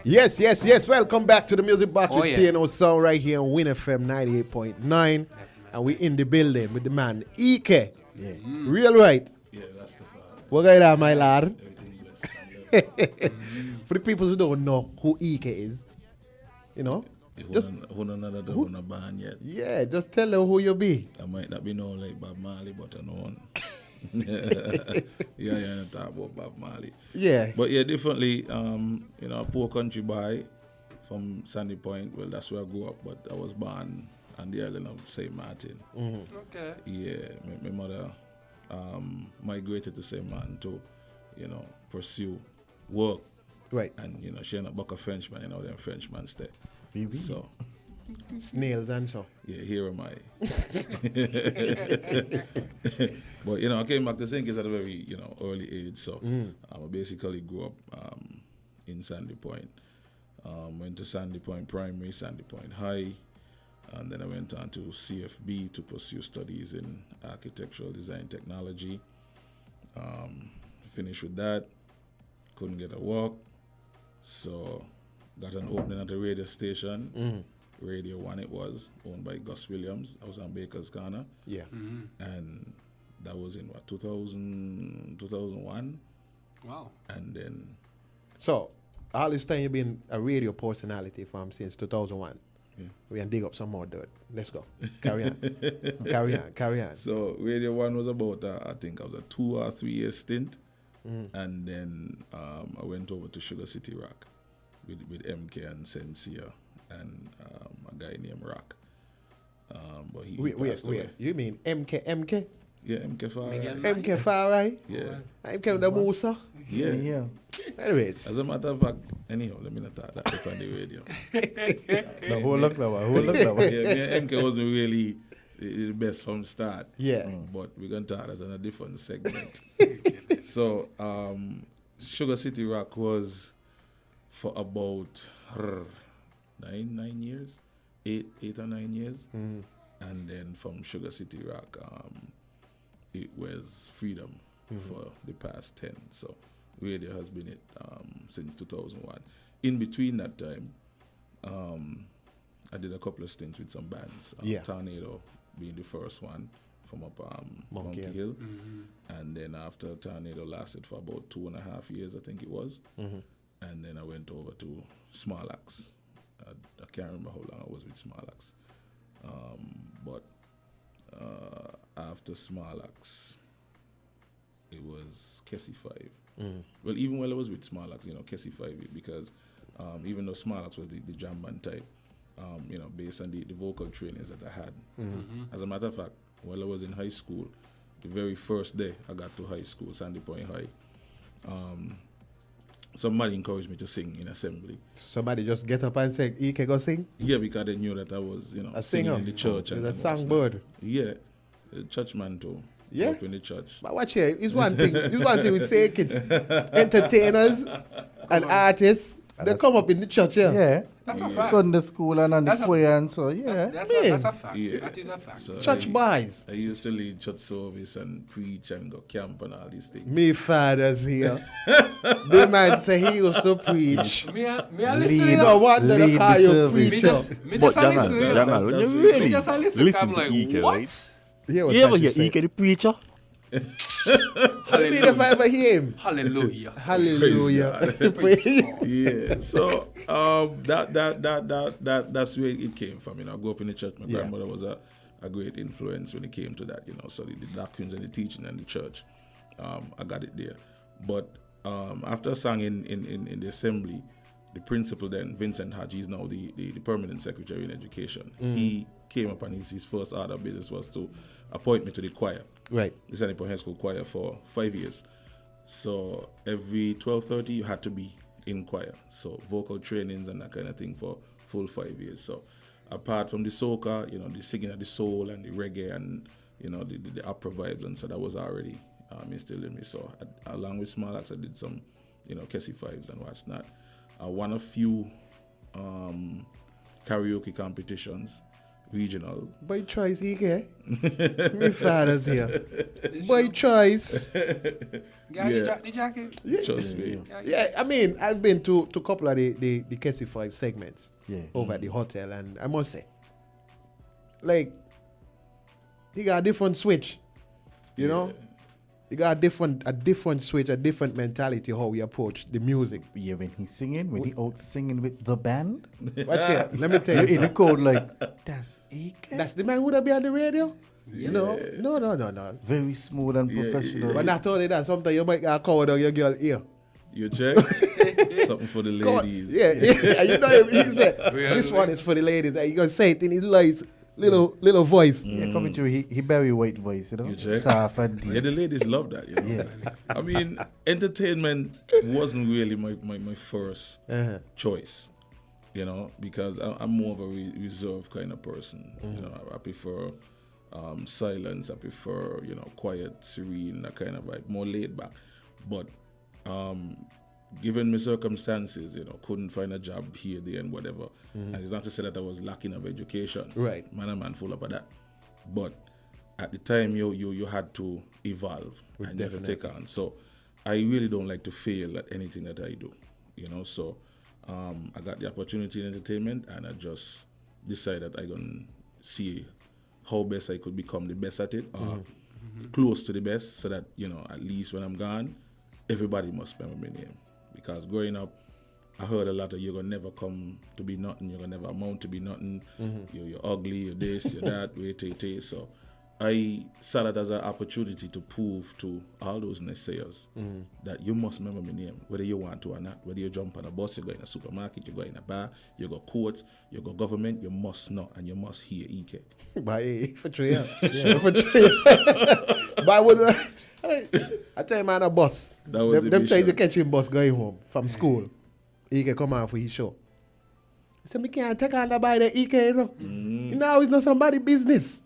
Yes. Welcome back to the Music Box with TNO Sound right here on WINN FM 98.9. And we in the building with the man, EK. Yeah. Real right? Yeah, that's the father. What going on, my lad? Everything blessed. For the people who don't know who EK is, you know, just who not band yet. Yeah, just tell them who you be. I might not be known like Bob Marley, but I know one. I talk about Bob Marley. Yeah. But yeah, definitely, a poor country boy from Sandy Point. Well, that's where I grew up, but I was born on the island of St. Martin. Mm-hmm. Okay. Yeah, my mother migrated to St. Martin to, pursue work. Right. And, she ended up a Frenchman, them Frenchmen stay. Maybe. So. Snails and so. Yeah, here am I. But, I came back to St. Kitts at a very, early age. So I basically grew up in Sandy Point. Went to Sandy Point Primary, Sandy Point High. And then I went on to CFB to pursue studies in architectural design technology. Finished with that. Couldn't get a work. So got an opening at the radio station. Radio 1 it was, owned by Gus Williams. I was on Baker's Corner. Yeah. And that was in 2001? Wow. And then... So, all this time you've been a radio personality from since 2001. Yeah. We can dig up some more dirt. Let's go. Carry on. Carry on. So, Radio 1 was about, I think I was a 2 or 3 year stint. And then I went over to Sugar City Rock with MK and Sensia. And a guy named Rock. But he passed away. You mean MK? Yeah, MK Far Right. MK Far Right? Yeah. MK the Musa? Yeah. Anyways. As a matter of fact, anyhow, let me not talk that up on the radio. No, who look that one? Yeah, MK wasn't really the best from the start. Yeah. But we're going to talk that on a different segment. So, Sugar City Rock was for about... 9 years, 8 or 9 years, and then from Sugar City Rock, it was Freedom for the past 10. So radio has been it since 2001. In between that time, I did a couple of stints with some bands. Tornado being the first one from up Monkey Hill, and then after Tornado lasted for about 2.5 years, I think it was, and then I went over to Small Axe. I can't remember how long I was with Small Axe. But after Small Axe, it was Kessie 5. Well, even while I was with Small Axe, Kessie 5, because even though Small Axe was the jam band type, based on the vocal trainings that I had. As a matter of fact, while I was in high school, the very first day I got to high school, Sandy Point High, somebody encouraged me to sing in assembly. Somebody just get up and say, EK, go sing? Yeah, because they knew that I was, a singing singer in the church. and a songbird. Yeah, a churchman too. Yeah. Up in the church. But watch here, it's one thing with say kids, entertainers and artists, they come up in the church, Yeah. That's a fact. Sunday school and the choir and so, yeah. That's a fact. Yeah. That is a fact. So church boys. I used to lead church service and preach and go camp and all these things. Me father's here. The man say he used to preach. Me a listening. No wonder they call you preacher. Me But just a Jangal, when that's you really- really Me just a listen, listen I'm to like, EK, what? right? Hear what You ever Sachi hear say. EK the preacher? I mean, if I ever hear him. Hallelujah. Hallelujah. Yeah. So that's where it came from. I grew up in the church. My grandmother was a great influence when it came to that. So the doctrines and the teaching and the church, I got it there. But after I sang in the assembly, the principal then, Vincent Hodge, he's now the permanent secretary in education. He came up and his first order of business was to appoint me to the choir. Right. The Sandy Point High School choir for 5 years. So every 12:30 you had to be in choir. So vocal trainings and that kind of thing for full 5 years. So apart from the soca, the singing of the soul and the reggae and the opera vibes, and so that was already instilled in me. So along with Small Axe, I did some Kessie Fives and what's not. I won a few karaoke competitions regional. By choice, EK. My father's here. By choice. The jacket. Trust me. Yeah, I mean, I've been to a couple of the Kessie 5 segments over at the hotel, and I must say, like, he got a different switch, you know? He got a different switch, a different mentality how we approach the music. Yeah, when he's singing, when he out singing with the band, Watch here, let me tell you in the something. code like, that's EK. That's the man who would be on the radio? No. Very smooth and professional. But not only that, sometimes you might get covered on your girl ear. You check? Something for the ladies. Yeah. And you know, he said, this one is for the ladies. And you going to say it in his light, little voice. Yeah, coming through, he very white voice, you know? You check? Soft and deep. Yeah, the ladies love that, you know. I mean, entertainment wasn't really my first choice, you know, because I'm more of a reserved kind of person. You know, I prefer silence. I prefer, you know, quiet, serene, that kind of vibe, more laid back. But given my circumstances, you know, couldn't find a job here, there, and whatever. And it's not to say that I was lacking of education. Right. Man full up of that. But at the time, you had to evolve and you have to take on. So I really don't like to fail at anything that I do, you know. So I got the opportunity in entertainment, and I just decided I'm going to see how best I could become the best at it, or close to the best, so that, you know, at least when I'm gone, everybody must remember my name. Because growing up, I heard a lot of, you're going to never come to be nothing, you're going to never amount to be nothing, you're ugly, you're this, you're that, wait. So I saw that as an opportunity to prove to all those naysayers that you must remember my name, whether you want to or not. Whether you jump on a bus, you go in a supermarket, you go in a bar, you go courts, you go government, you must know and you must hear EK. But for true, yeah. For true. But I would, I tell you, man, a bus. That was the them try mission. to catch him bus going home from school. He can come out for his show. He said, me can't take on by the EK, you know. You know, it's not somebody's business.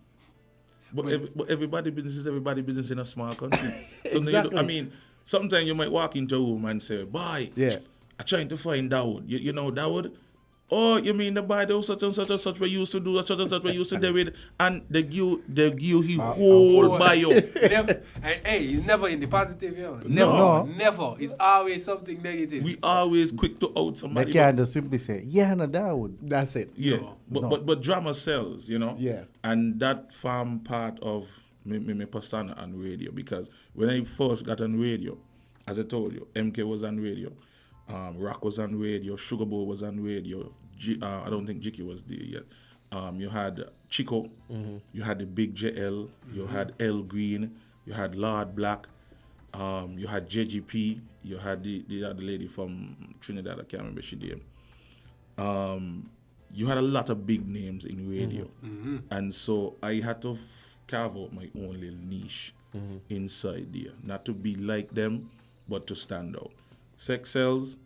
But everybody business in a small country. So Exactly. I mean, sometimes you might walk into a room and say, boy, I'm trying to find Dawud. You know Dawud? Oh, you mean the boy that such and such and such we used to do, such and such we used to do with, and they give he whole bio. Never, and hey, he's never in the positive, yo. Never. It's always something negative. We always quick to out They somebody. can't just simply say, yeah, no, Dawud. That's it. Yeah, No. but drama sells, you know. Yeah. And that form part of me persona on radio, because when I first got on radio, as I told you, MK was on radio, Rock was on radio, Sugar Bowl was on radio. I don't think Jiki was there yet. You had Chico, you had the Big JL, you had L Green, you had Lord Black, you had JGP, you had the other lady from Trinidad, I can't remember she name. You had a lot of big names in radio. And so I had to carve out my own little niche inside there. Not to be like them, but to stand out. Sex sells,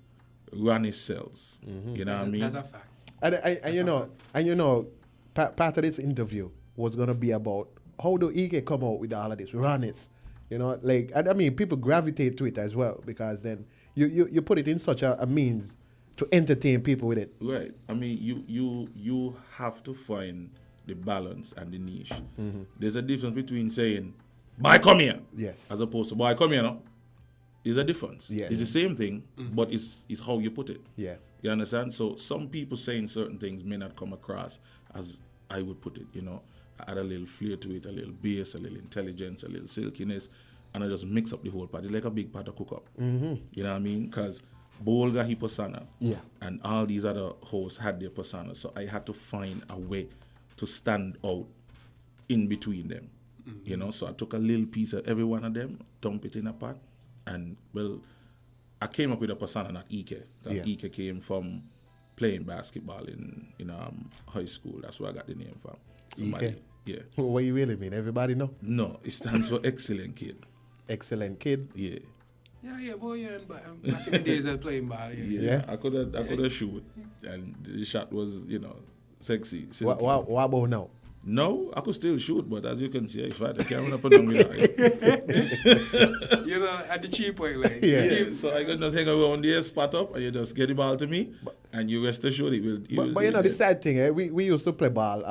Ronnie sells. You know what I mean? That's a fact. And you know, part of this interview was gonna be about how do EK come out with all of this, run it, you know, like, and I mean, people gravitate to it as well, because then you put it in such a means to entertain people with it. Right. I mean, you have to find the balance and the niche. There's a difference between saying, "Boy, come here," Yes. as opposed to "Boy, come here," no? There's a difference. Yeah. It's the same thing, but it's how you put it. Yeah. You understand? So some people saying certain things may not come across as I would put it, you know. I add a little flair to it, a little bass, a little intelligence, a little silkiness, and I just mix up the whole part. It's like a big pot of cook-up. You know what I mean? Because Bowl got his persona, and all these other hosts had their persona. So I had to find a way to stand out in between them, you know. So I took a little piece of every one of them, dump it in a pot, and, well, I came up with a persona, not EK. Because EK came from playing basketball in high school. That's where I got the name from. EK? Yeah. What you really mean? Everybody know? No, it stands for excellent kid. Excellent kid. Yeah. Yeah, boy, yeah. Back in the days of playing ball, Yeah. I could have shoot, and the shot was, you know, sexy. What about now? No, I could still shoot, but as you can see, if I can't run up and down with that. You know, at the cheap way, like. Yeah. So I got nothing around there, spot up, and you just get the ball to me, and you rest assured it will. But you know, the sad thing, we used to play ball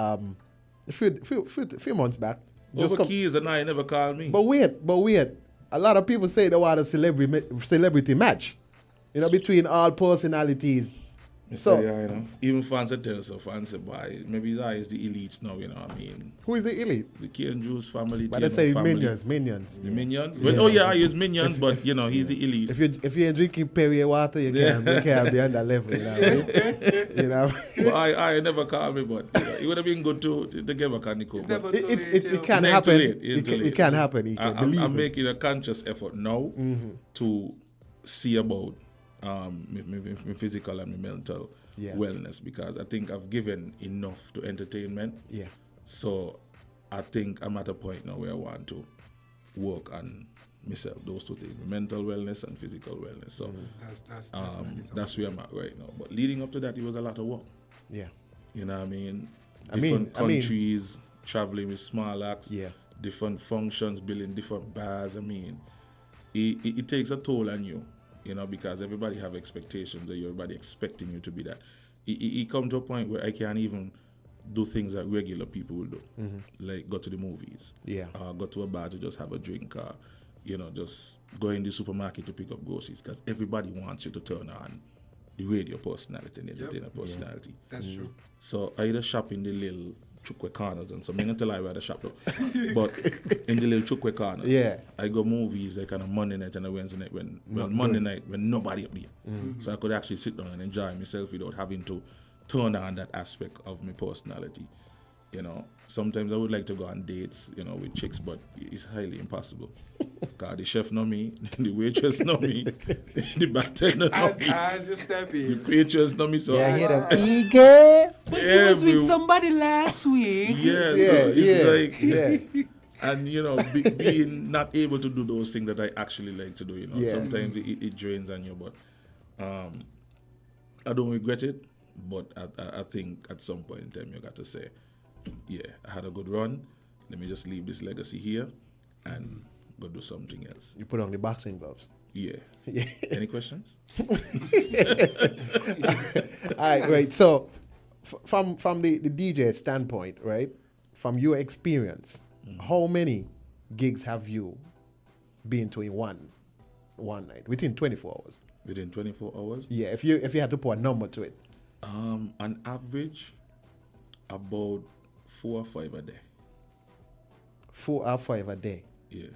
a few months back. Over Keys and I never called me. But wait. A lot of people say they want a celebrity match, between all personalities. So, yeah, even fans tell so fans boy, maybe that is the elites now, what I mean. Who is the elite? The K and Juice family. But they say family. minions. The minions? Well, he's minions, but he's the elite. If you ain't drinking Perrier water, you can't be on that level, right? But I never called me, but it would have been good to give a candy coke. It can happen. It can happen. I'm making a conscious effort now to see about my physical and my mental wellness, because I think I've given enough to entertainment. Yeah. So I think I'm at a point now where I want to work on myself, those two things, mental wellness and physical wellness. So that's where I'm at right now. But leading up to that, it was a lot of work. Yeah. You know what I mean? Different countries, traveling with small acts, different functions, building different bars. I mean, it takes a toll on you. Because everybody have expectations that everybody expecting you to be that. It come to a point where I can't even do things that regular people will do, like go to the movies, go to a bar to just have a drink, just go in the supermarket to pick up groceries, because everybody wants you to turn on the radio personality and the entertainer personality. That's true. So I either shop in the little chukwe corners, and so I'm not tell you where the shop though, but in the little chukwe corners, I go movies like on a Monday night and a Wednesday night Monday night when nobody up there, so I could actually sit down and enjoy myself without having to turn on that aspect of my personality. Sometimes I would like to go on dates, with chicks, but it's highly impossible. Because the chef know me, the waitress know me, the bartender know me. As you step in. The patrons know me, so... Yeah, I hear them. EK! But you was with somebody last week. Yeah, so it's like... And, being not able to do those things that I actually like to do, sometimes it drains on you, but I don't regret it, but I think at some point in time you got to say, I had a good run, let me just leave this legacy here and go do something else. You put on the boxing gloves. Yeah. Any questions? All right, right. So from the DJ standpoint, right, from your experience, how many gigs have you been to in one night within 24 hours? Within 24 hours? Yeah, if you had to put a number to it. On average, about 4 or 5 a day. 4 or 5 a day. Yeah.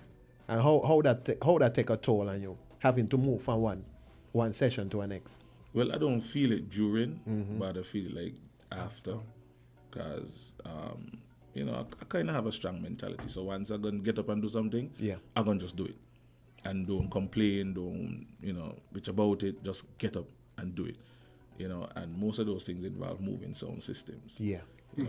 And how that take a toll on you, having to move from one session to the next? Well, I don't feel it during, but I feel it like after, because I kind of have a strong mentality. So once I'm gonna get up and do something, I'm gonna just do it, and don't complain, don't bitch about it. Just get up and do it. And most of those things involve moving sound systems. Yeah.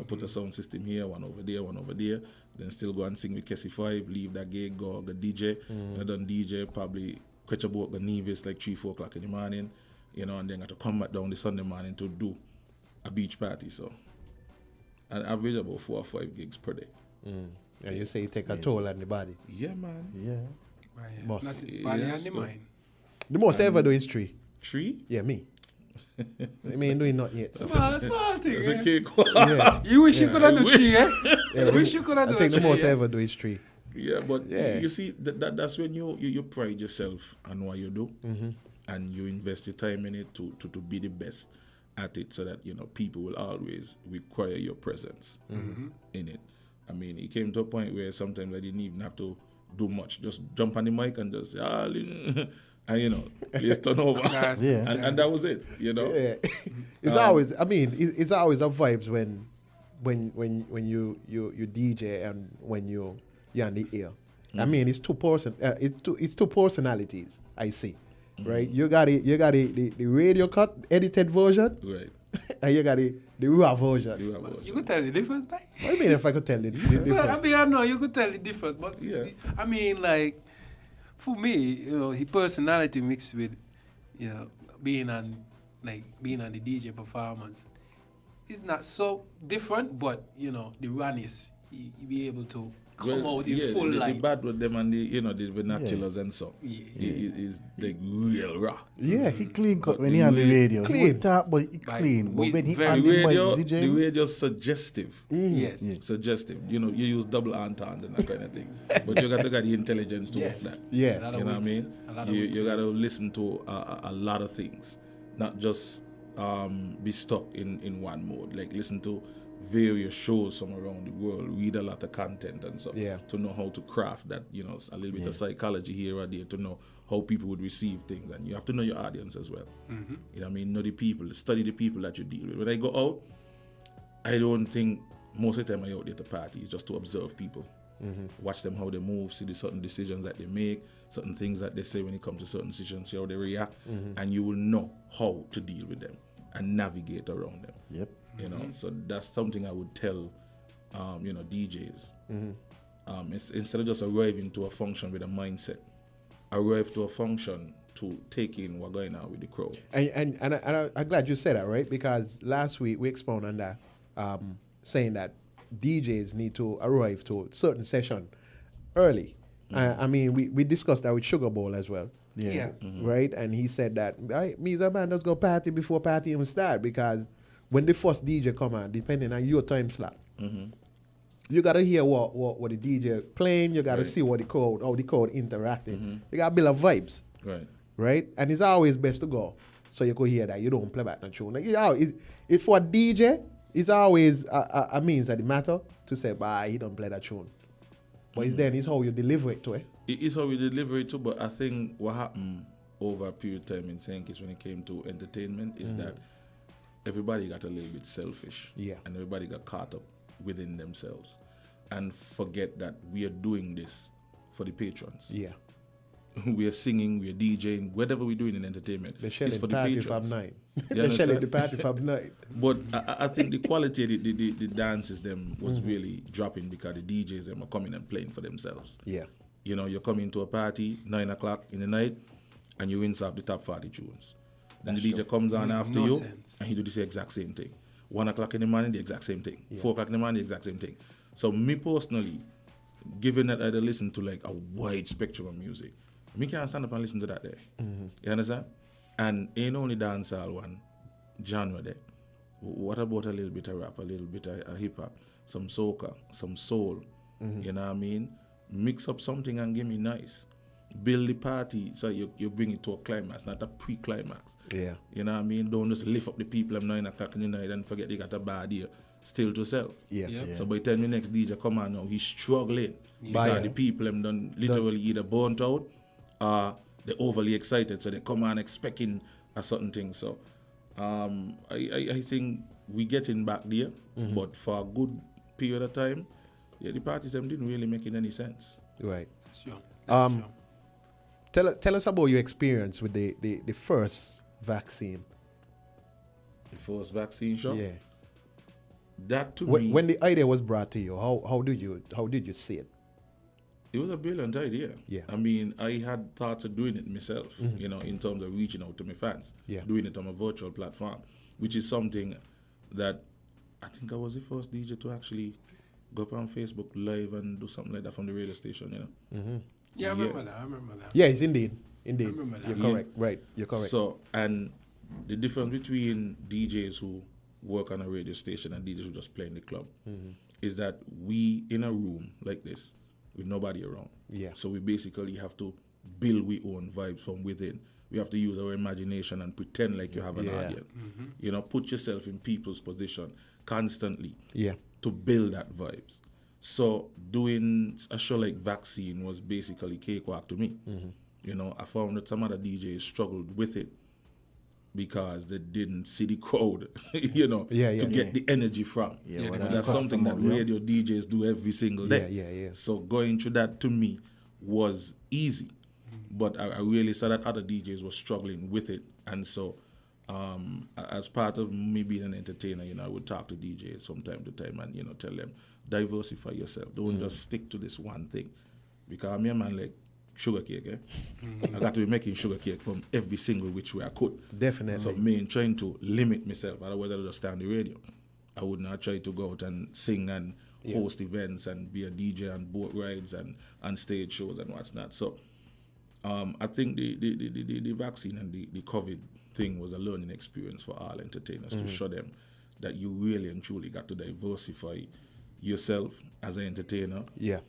Put a sound system here, one over there, then still go and sing with Kessie 5, leave that gig, go DJ. I done DJ, probably catch a boat, go Nevis like 3-4 o'clock in the morning, and then got to come back down the Sunday morning to do a beach party. So, an average about 4 or 5 gigs per day. And you say you take a toll on the body. Yeah, man. Yeah. Not the body and the mind. The most I ever do is 3. 3? Yeah, me. I mean, doing not yet. So. That's a cake. You wish you could have done 3, eh? Yeah, wish you could have done 3. I think the most I ever do is 3. Yeah, but you see, that's when you pride yourself on what you do, and you invest your time in it to be the best at it, so that people will always require your presence in it. I mean, it came to a point where sometimes I didn't even have to do much. Just jump on the mic and just say, and please turn over, and that was it. Yeah. It's always. I mean, it's always a vibes when you DJ and when you're on the air. I mean, it's two personalities. I see, right? You got the radio cut edited version, right? And you got the raw version. You could tell the difference, right? What do you mean if I could tell the difference? I know you could tell the difference, but I mean, like, for me, his personality mixed with, being on the DJ performance, it's not so different. But the rawness, you be able to come out in full the light. bad with them and the the vernaculars and so. Is the real raw. Yeah, he clean cut when he on the radio. Clean. He would talk, but he clean. But when he on The the mic, DJ, radio suggestive. Yes. Suggestive. You use double entendres and that kind of thing. But you got to get the intelligence to work that. Yeah. You know what I mean? You got to listen to a lot of things, not just be stuck in one mode. Like listen to various shows from around the world, read a lot of content and stuff to know how to craft that, a little bit of psychology here or there to know how people would receive things. And you have to know your audience as well. You know what I mean? Know the people, study the people that you deal with. When I go out, I don't think most of the time I out there to party is just to observe people. Watch them how they move, see the certain decisions that they make, certain things that they say when it comes to certain decisions, see how they react, and you will know how to deal with them and navigate around them. Yep. So that's something I would tell, DJs. Instead of just arriving to a function with a mindset, arrive to a function to take in what's going on with the crowd. And I'm glad you said that, right? Because last week we expounded on that, saying that DJs need to arrive to a certain session early. I mean, we discussed that with Sugar Bowl as well. Yeah. Right? And he said that, me as a man, just go party before party even start, because when the first DJ come on, depending on your time slot, you got to hear what the DJ playing, you got to see how the crowd interacting. You got to build up vibes. Right? And it's always best to go so you could hear that. You don't play back the tune. Like, it's for a DJ, it's always a means that it matter to say, he don't play that tune. But it's how you deliver it to it. It is how we deliver it to, but I think what happened over a period of time in St Kitts when it came to entertainment is that everybody got a little bit selfish. Yeah. And everybody got caught up within themselves and forget that we are doing this for the patrons. Yeah. We are singing, we are DJing, whatever we're doing in entertainment. It's for the party patrons. from 9. They're shelling the party from 9. But I think the quality of the dances them was really dropping because the DJs them are coming and playing for themselves. Yeah. You're coming to a party 9 o'clock in the night and you rinse off the top 40 tunes. Then the DJ comes on after you and he do the exact same thing. 1 o'clock in the morning, the exact same thing. 4 o'clock in the morning, the exact same thing. So me personally, given that I listen to like a wide spectrum of music, me can't stand up and listen to that there. You understand? And ain't only dancehall one genre there. What about a little bit of rap, a little bit of hip hop, some soca, some soul? You know what I mean? Mix up something and give me nice. Build the party so you bring it to a climax, not a pre-climax. Yeah. You know what I mean? Don't just lift up the people at 9 o'clock in the night and forget they got a bad ear still to sell. Yeah. So by the time the next DJ come on now, he's struggling. Because the people them done literally either burnt out or they're overly excited, so they come on expecting a certain thing. So I think we getting back there, but for a good period of time, the parties them didn't really make any sense. Right. Sure. Tell us about your experience with the first vaccine. The first vaccine shot? Yeah. That to me, when the idea was brought to you, how did you see it? it was a brilliant idea. Yeah. I mean, I had thoughts of doing it myself, you know, in terms of reaching out to my fans, doing it on a virtual platform, which is something that I think I was the first DJ to actually go up on Facebook Live and do something like that from the radio station, you know. Yeah, I remember that. Yes, indeed. I remember that. You're correct. Right. You're correct. So, and the difference between DJs who work on a radio station and DJs who just play in the club is that we in a room like this with nobody around. Yeah. So we basically have to build our own vibes from within. We have to use our imagination and pretend like you have an audience. You know, put yourself in people's position constantly to build that vibes. So doing a show like Vaccine was basically cakewalk to me. You know, I found that some other DJs struggled with it because they didn't see the crowd, you know, to get the energy from. And that's something that radio DJs do every single day. So going through that to me was easy. But I really saw that other DJs were struggling with it. And so as part of me being an entertainer, you know, I would talk to DJs from time to time and, you know, tell them, diversify yourself. Don't just stick to this one thing. Because I'm a man like sugar cake, I got to be making sugar cake from every single which way I could. Definitely. So me trying to limit myself, otherwise I'll just stay on the radio. I would not try to go out and sing and host events and be a DJ and boat rides and stage shows and what's not. So I think the vaccine and the COVID thing was a learning experience for all entertainers to show them that you really and truly got to diversify yourself as an entertainer. Yeah.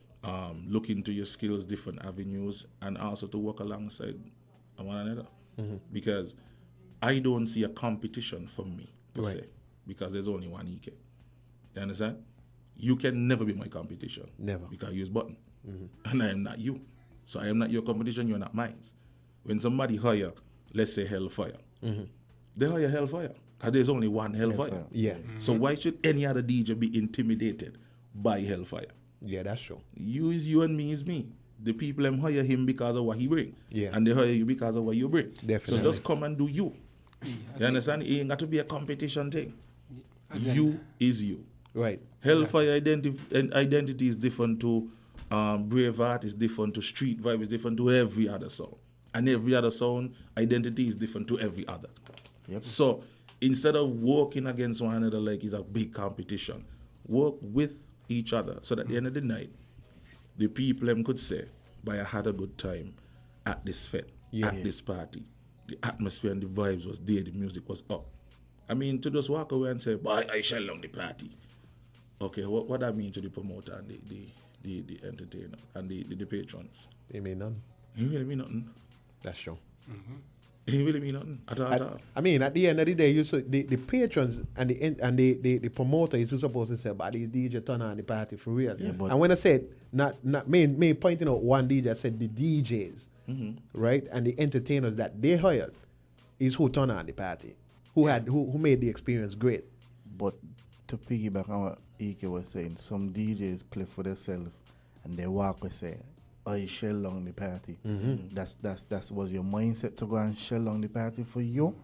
Look into your skills, different avenues, and also to work alongside one another. Because I don't see a competition for me, per se, because there's only one EK. You understand? You can never be my competition. Never. Because you use button. And I am not you. So I am not your competition, you're not mine. When somebody hire, let's say Hellfire, they hire Hellfire. Because there's only one Hellfire. Yeah. So why should any other DJ be intimidated by Hellfire? Yeah, that's true. You is you and me is me. The people them hire him because of what he bring. Yeah. And they hire you because of what you bring. Definitely. So just come and do you. You understand? It ain't got to be a competition thing. You is you. Right. Hellfire identity is different to Braveheart, is different to Street Vibe, is different to every other sound. And every other sound identity is different to every other. Yep. So instead of working against one another like it's a big competition, work with each other so that at the end of the night, the people them could say, "But I had a good time at this fete, at this party. The atmosphere and the vibes was there, the music was up." I mean, to just walk away and say, "Boy, I shell on the party." Okay, what that mean to the promoter and the entertainer and the patrons? It mean none. It really mean nothing. That's true. It really mean nothing at all. I mean, at the end of the day, the patrons and the promoter is supposed to say, "But the DJ turn on the party for real." Yeah, and when I said not me pointing out one DJ, I said the DJs, right, and the entertainers that they hired is who turn on the party, who made the experience great. But to piggyback on what EK was saying, some DJs play for themselves and they walk and say, "I shell on the party." That's was your mindset to go and shell on the party for you,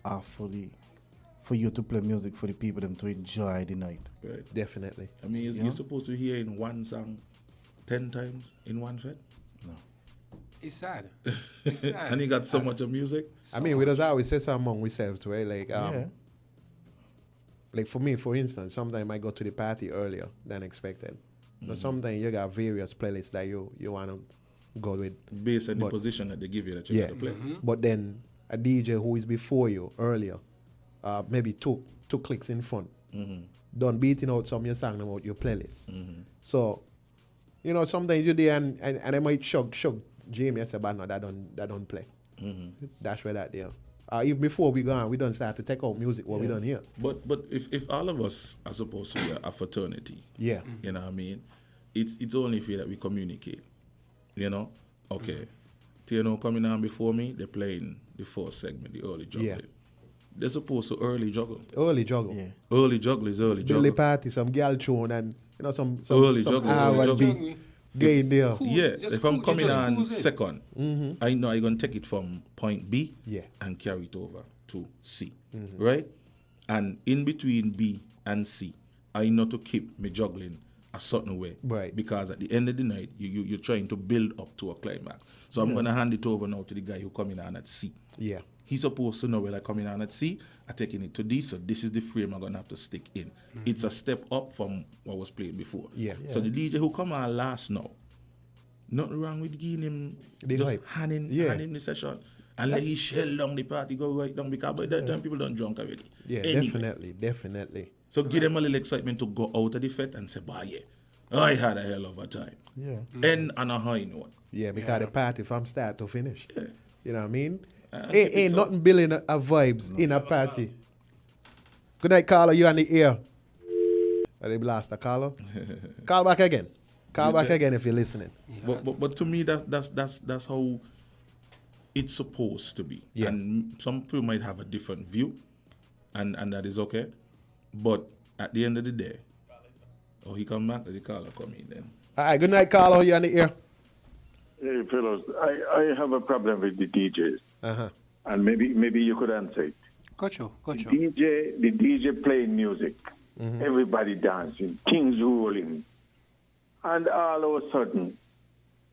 or for you to play music for the people them to enjoy the night. Right. Definitely. I mean, you're supposed to hear in one song 10 times in one fete? No. It's sad. It's sad. And you got so much of music? I mean, we just always say something among ourselves too, right? Like for me, for instance, sometimes I go to the party earlier than expected. So sometimes you got various playlists that you want to go with. Based on the position that they give you that you got to play. But then a DJ who is before you earlier, maybe two clicks in front, done beating out some of your song about your playlist. So, sometimes you're there and I might shock Jamie and say, "But no, that don't play." That's where that there. Even before we gone, we don't start to take out music what we done here. But if all of us are supposed to be a fraternity, you know what I mean, it's only fair that we communicate. Okay, TNO coming on before me, they're playing the fourth segment, the early juggling. They're supposed to early juggle. Early juggle. Yeah. Early juggle is early juggle. Billy party, some girl tune and some early juggle is early juggle. Gay there. If I'm coming on second, I know I'm going to take it from point B and carry it over to C, right? And in between B and C, I know to keep me juggling a certain way. Right. Because at the end of the night, you're trying to build up to a climax. So I'm going to hand it over now to the guy who coming on at C. Yeah. He's supposed to know where I'm coming on at C, I'm taking it to D, so this is the frame I'm going to have to stick in. It's a step up from what was played before. So the DJ who come on last now, nothing wrong with giving him handing the session and let he shell down the party, go right down, because by that time people don't drunk already. Yeah, definitely. So give them a little excitement to go out of the fete and say, I had a hell of a time. Yeah. And on a high note. Yeah, because the party from start to finish. Yeah. You know what I mean? Ain't nothing building a vibes in a party. Good night, Carlo. You on the air. They blast the Carlo. Call back again. Call back again if you're listening. Yeah. But to me, that's how it's supposed to be. Yeah. And some people might have a different view, and that is okay. But at the end of the day, he come back, the Carlo come in then. All right, good night, Carlo. You on the air. Hey, fellows, I have a problem with the DJs. And maybe you could answer it. Gotcha. The DJ playing music, everybody dancing, kings rolling, and all of a sudden,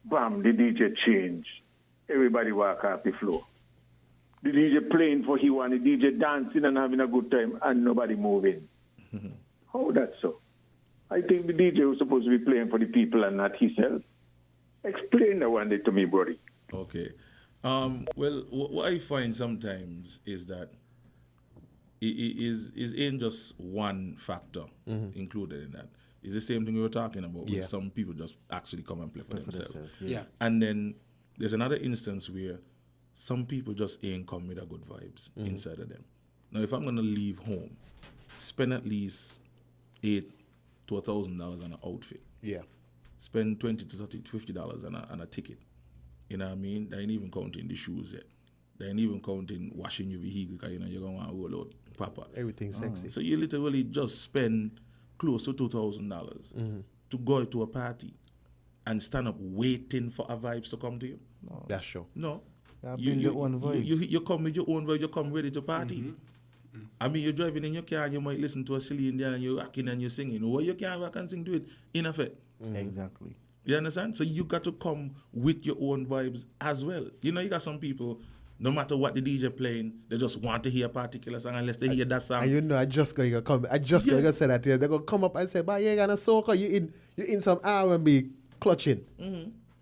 bam, the DJ change. Everybody walk off the floor. The DJ playing for you and the DJ dancing and having a good time and nobody moving. How that so? I think the DJ was supposed to be playing for the people and not himself. Explain that one day to me, buddy. Okay. Well, what I find sometimes is that it ain't just one factor included in that. It's the same thing we were talking about, where some people just actually come and play for themselves. Yeah. And then there's another instance where some people just ain't come with a good vibes inside of them. Now, if I'm going to leave home, spend at least $800 to $1,000 on an outfit. Yeah. Spend $20 to $50 on a ticket. You know what I mean? They ain't even counting the shoes yet. They ain't even counting washing your vehicle because you're going to want to roll out proper. Everything's sexy. So you literally just spend close to $2,000 to go to a party and stand up waiting for a vibes to come to you. No. That's true. No. Your own vibes. You come with your own vibe, you come ready to party. I mean, you're driving in your car and you might listen to a silly Indian and you're rocking and you're singing. Well, you can't rock and sing to it in effect. Exactly. You understand? So you got to come with your own vibes as well. You know, you got some people, no matter what the DJ playing, they just want to hear a particular song unless they hear that song. And you know, I just going to say that here. They're going to come up and say, but you ain't gonna soca, you in some R&B clutching.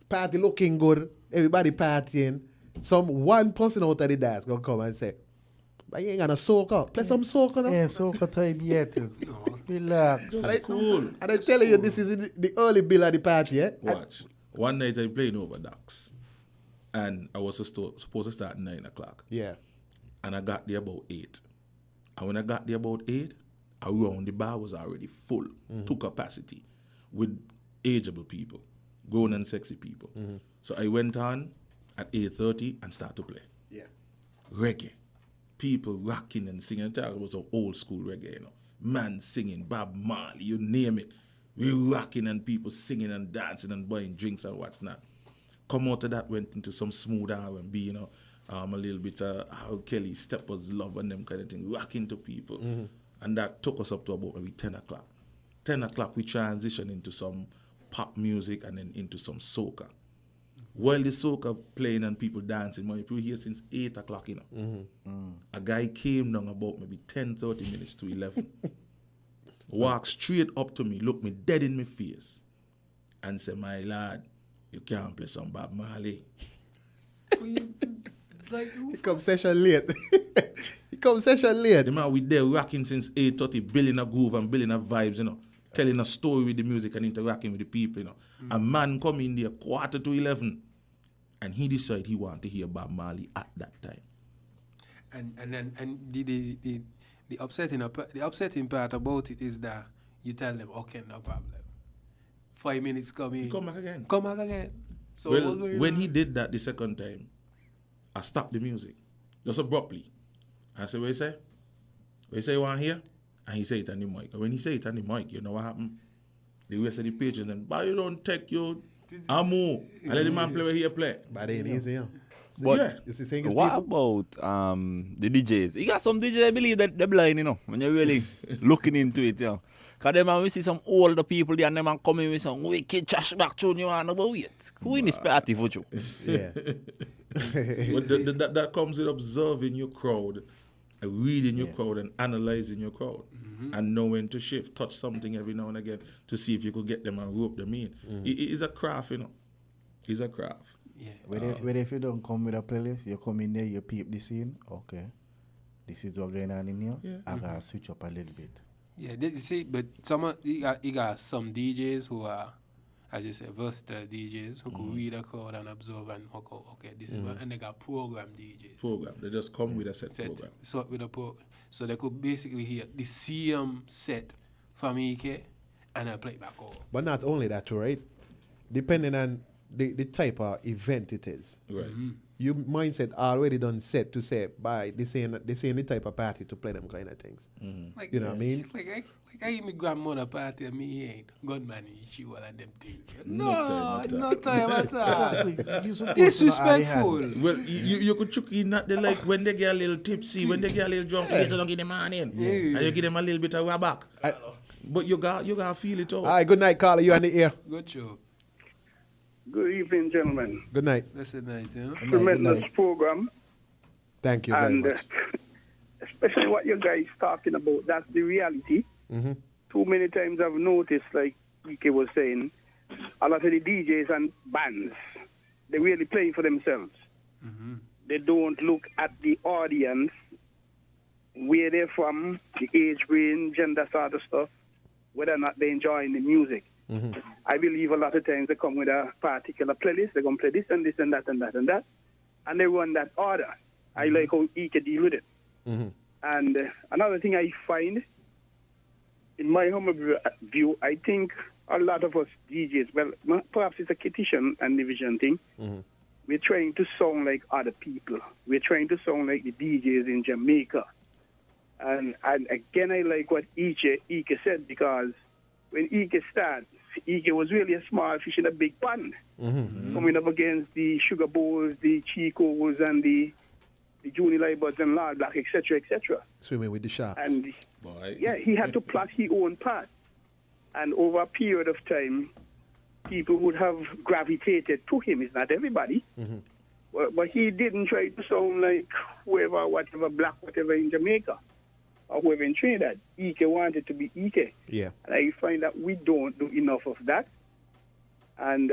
Party looking good, everybody partying. One person out of the dance going to come and say, but you ain't gonna soca. Play some soca now. Yeah, soca time yet. Relax. That's cool. And I'm telling you, this is the early bill of the party, eh? Watch. One night I played over Docks. And I was supposed to start at 9 o'clock. Yeah. And I got there about 8. And when I got there about 8, around the bar was already full to capacity with ageable people, grown and sexy people. So I went on at 8:30 and started to play. Yeah. Reggae. People rocking and singing. It was an old school reggae, you know. Man singing, Bob Marley, you name it. We rocking and people singing and dancing and buying drinks and what's not. Come out of that, went into some smooth R&B, you know, a little bit of how Kelly, Steppers, Love and them kind of thing, rocking to people. And that took us up to about maybe 10 o'clock. 10 o'clock, we transitioned into some pop music and then into some soca. While the soca playing and people dancing, we were here since 8 o'clock, you know. A guy came down about maybe 10-30 minutes to 11. Walked straight up to me, looked me dead in my face, and said, my lad, you can't play some Bob Marley. He come session late. The man, we there rocking since 8:30, building a groove and building a vibes, you know. Telling a story with the music and interacting with the people, you know. A man come in there 11:15, and he decided he wanted to hear Bob Marley at that time. And the upsetting part about it is that you tell them, okay, no problem. 5 minutes coming. Come back again. Come back again. So well, when he did that the second time, I stopped the music just abruptly. I said, what you say? What you say you want to hear? And he said it on the mic. And when he said it on the mic, you know what happened? The rest of the patrons then, but you don't take your ammo and let the man play where he play. But it ain't easy, yeah. But what about the DJs? You got some DJs, I believe that they're blind, you know, when you're really looking into it, you know. Because them man, we see some older people there and them man coming with some wicked trash back tune you want to wait. Who in this party for you? Yeah. But that comes with observing your crowd, reading your crowd and analyzing your crowd. And knowing to shift, touch something every now and again to see if you could get them and rope them in. It is a craft, you know. It's a craft. Yeah. Whether if you don't come with a playlist, you come in there, you peep the scene, okay. This is what going on in here. Yeah. I gotta switch up a little bit. Yeah, you see, but you got some DJs who are, as you say, versatile DJs who could read a crowd and observe and okay, this is what, and they got program DJs. Program. They just come with a set program. So with a program. So they could basically hear the same set from EK and I play it back over. But not only that, too, right? Depending on the type of event it is. Right. Your mindset already done set to say, by this ain't the type of party to play them kind of things. Like, You know what I mean? Like I hear my grandmother party and me ain't gunman in she all and them things. No time at all. You supposed to know how they Disrespectful. handle. Well, you could chuck in that they like when they get a little tipsy, when they get a little drunk, you don't give them on in. And you give them a little bit of raback. But you got feel it all. All right, good night, Carla. You on the air. Good show. Good evening, gentlemen. Good night. That's a night, you know? Tremendous program. Thank you very And much. especially what you guys talking about, that's the reality. too many times I've noticed, like EK was saying, a lot of the DJs and bands, they really play for themselves. Mm-hmm. They don't look at the audience, where they're from, the age range, and that sort of stuff, whether or not they're enjoying the music. Mm-hmm. I believe a lot of times they come with a particular playlist. They're going to play this and this and that and that and that, and they run that order. Mm-hmm. I like how EK deal with it. Mm-hmm. And another thing I find, in my humble view, I think a lot of us DJs, well, perhaps it's a Kittitian and division thing, mm-hmm. we're trying to sound like other people. We're trying to sound like the DJs in Jamaica. And again, I like what EK said, because when EK started, EK was really a small fish in a big pond, mm-hmm. coming up against the Sugar Bowls, the Chicos, and the Junior Libuds and Lord Black, etc., etc. Swimming with the sharks. And yeah, he had to plot his own path. And over a period of time, people would have gravitated to him. It's not everybody. Mm-hmm. But he didn't try to sound like whoever, whatever, black, whatever in Jamaica, or whoever in Trinidad. EK wanted to be EK. Yeah. And I find that we don't do enough of that. And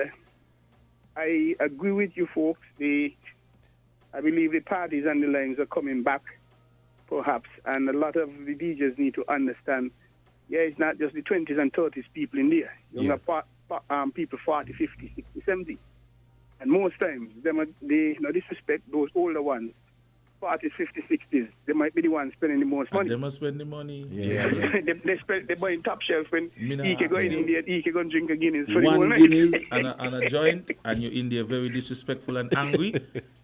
I agree with you folks. I believe the parties and the lines are coming back, perhaps. And a lot of the DJs need to understand, yeah, it's not just the 20s and 30s people in there. You have people 40, 50, 60, 70. And most times, they no disrespect those older ones, 40s, 50s, 60s. They might be the ones spending the most money. They must spend the money. Yeah. they buy top shelf when EK go in there, EK go drink a Guinness. For one Guinness and a joint, and you're in there very disrespectful and angry.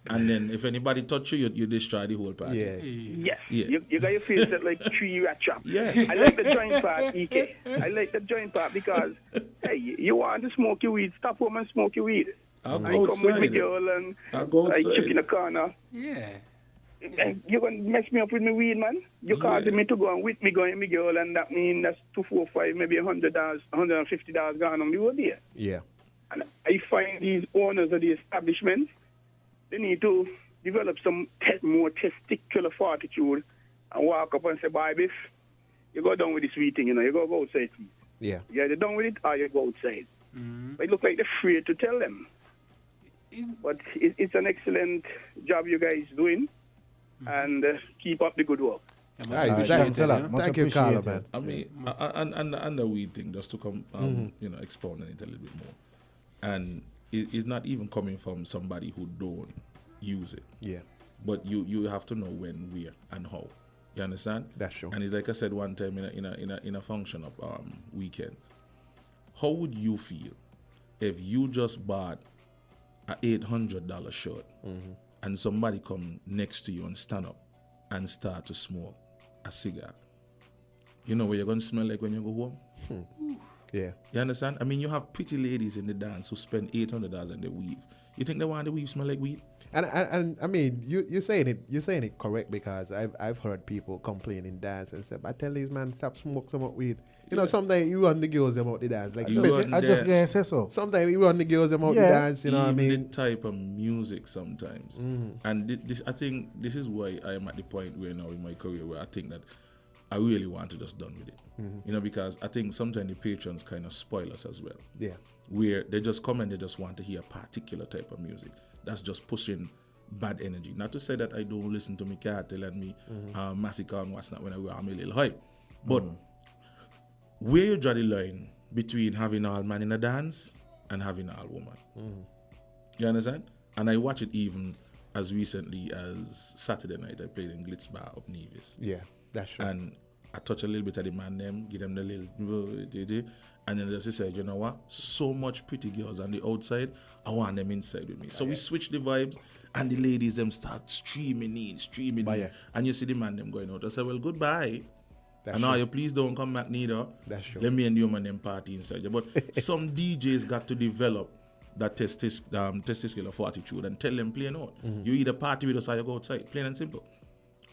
And then if anybody touch you, you destroy the whole party. Yeah. Yes. Yeah. You got your face set like 3 rat trap. Yeah. I like the joint part, EK. I like the joint part because, hey, you want to smoke your weed, stop home and smoke your weed. I'll go outside. Come with my girl and like chip in the corner. Yeah. You're going to mess me up with my weed, man. You're causing me to go and with me going with my girl, and that means that's $2, $4, $5, maybe $100, $150 gone on the road there. Yeah. And I find these owners of the establishments, they need to develop some more testicular fortitude and walk up and say, "Bye, Biff, you go down with this sweet thing, you go outside, please." Yeah. You either done with it or you go outside. Mm-hmm. But it look like they're afraid to tell them. But it's an excellent job you guys doing, and keep up the good work. Thank you, Carla, man. I mean, and the weed thing, just to come, expound on it a little bit more. And it's not even coming from somebody who don't use it. Yeah. But you have to know when, where, and how. You understand? That's true. And it's like I said one time in a function of weekends. How would you feel if you just bought a $800 shirt and somebody come next to you and stand up and start to smoke a cigar? You know what you're going to smell like when you go home? Yeah. You understand? I mean, you have pretty ladies in the dance who spend $800 on their weave. You think they want the weave smell like weed? And I mean, you're saying it correct, because I've heard people complain in dance and say, "I tell these man stop smoke some weed." You know, sometimes you run the girls them out the dance. Like I just gonna say so. Sometimes you run the girls them out the dance. You know what I mean? The type of music sometimes, and this I think this is why I am at the point where now in my career where I think that I really want to just done with it. You know, because I think sometimes the patrons kind of spoil us as well. Yeah. Where they just come and they just want to hear a particular type of music that's just pushing bad energy. Not to say that I don't listen to me Cartel and me Massacre and what's not when I'm a little hype. But where you draw the line between having all man in a dance and having all woman? You understand? And I watch it even as recently as Saturday night. I played in Glitz Bar up Nevis. Yeah, that's true. And I touch a little bit of the man them, give them the little, and then they said, you know what? So much pretty girls on the outside, I want them inside with me. So we switch the vibes, and the ladies them start streaming in, and you see the man them going out. I said, well, goodbye. That's and now you please don't come back neither. That's true. Let me and you man them party inside. But some DJs got to develop that testicular fortitude and tell them plain out. You either party with us or you go outside. Plain and simple.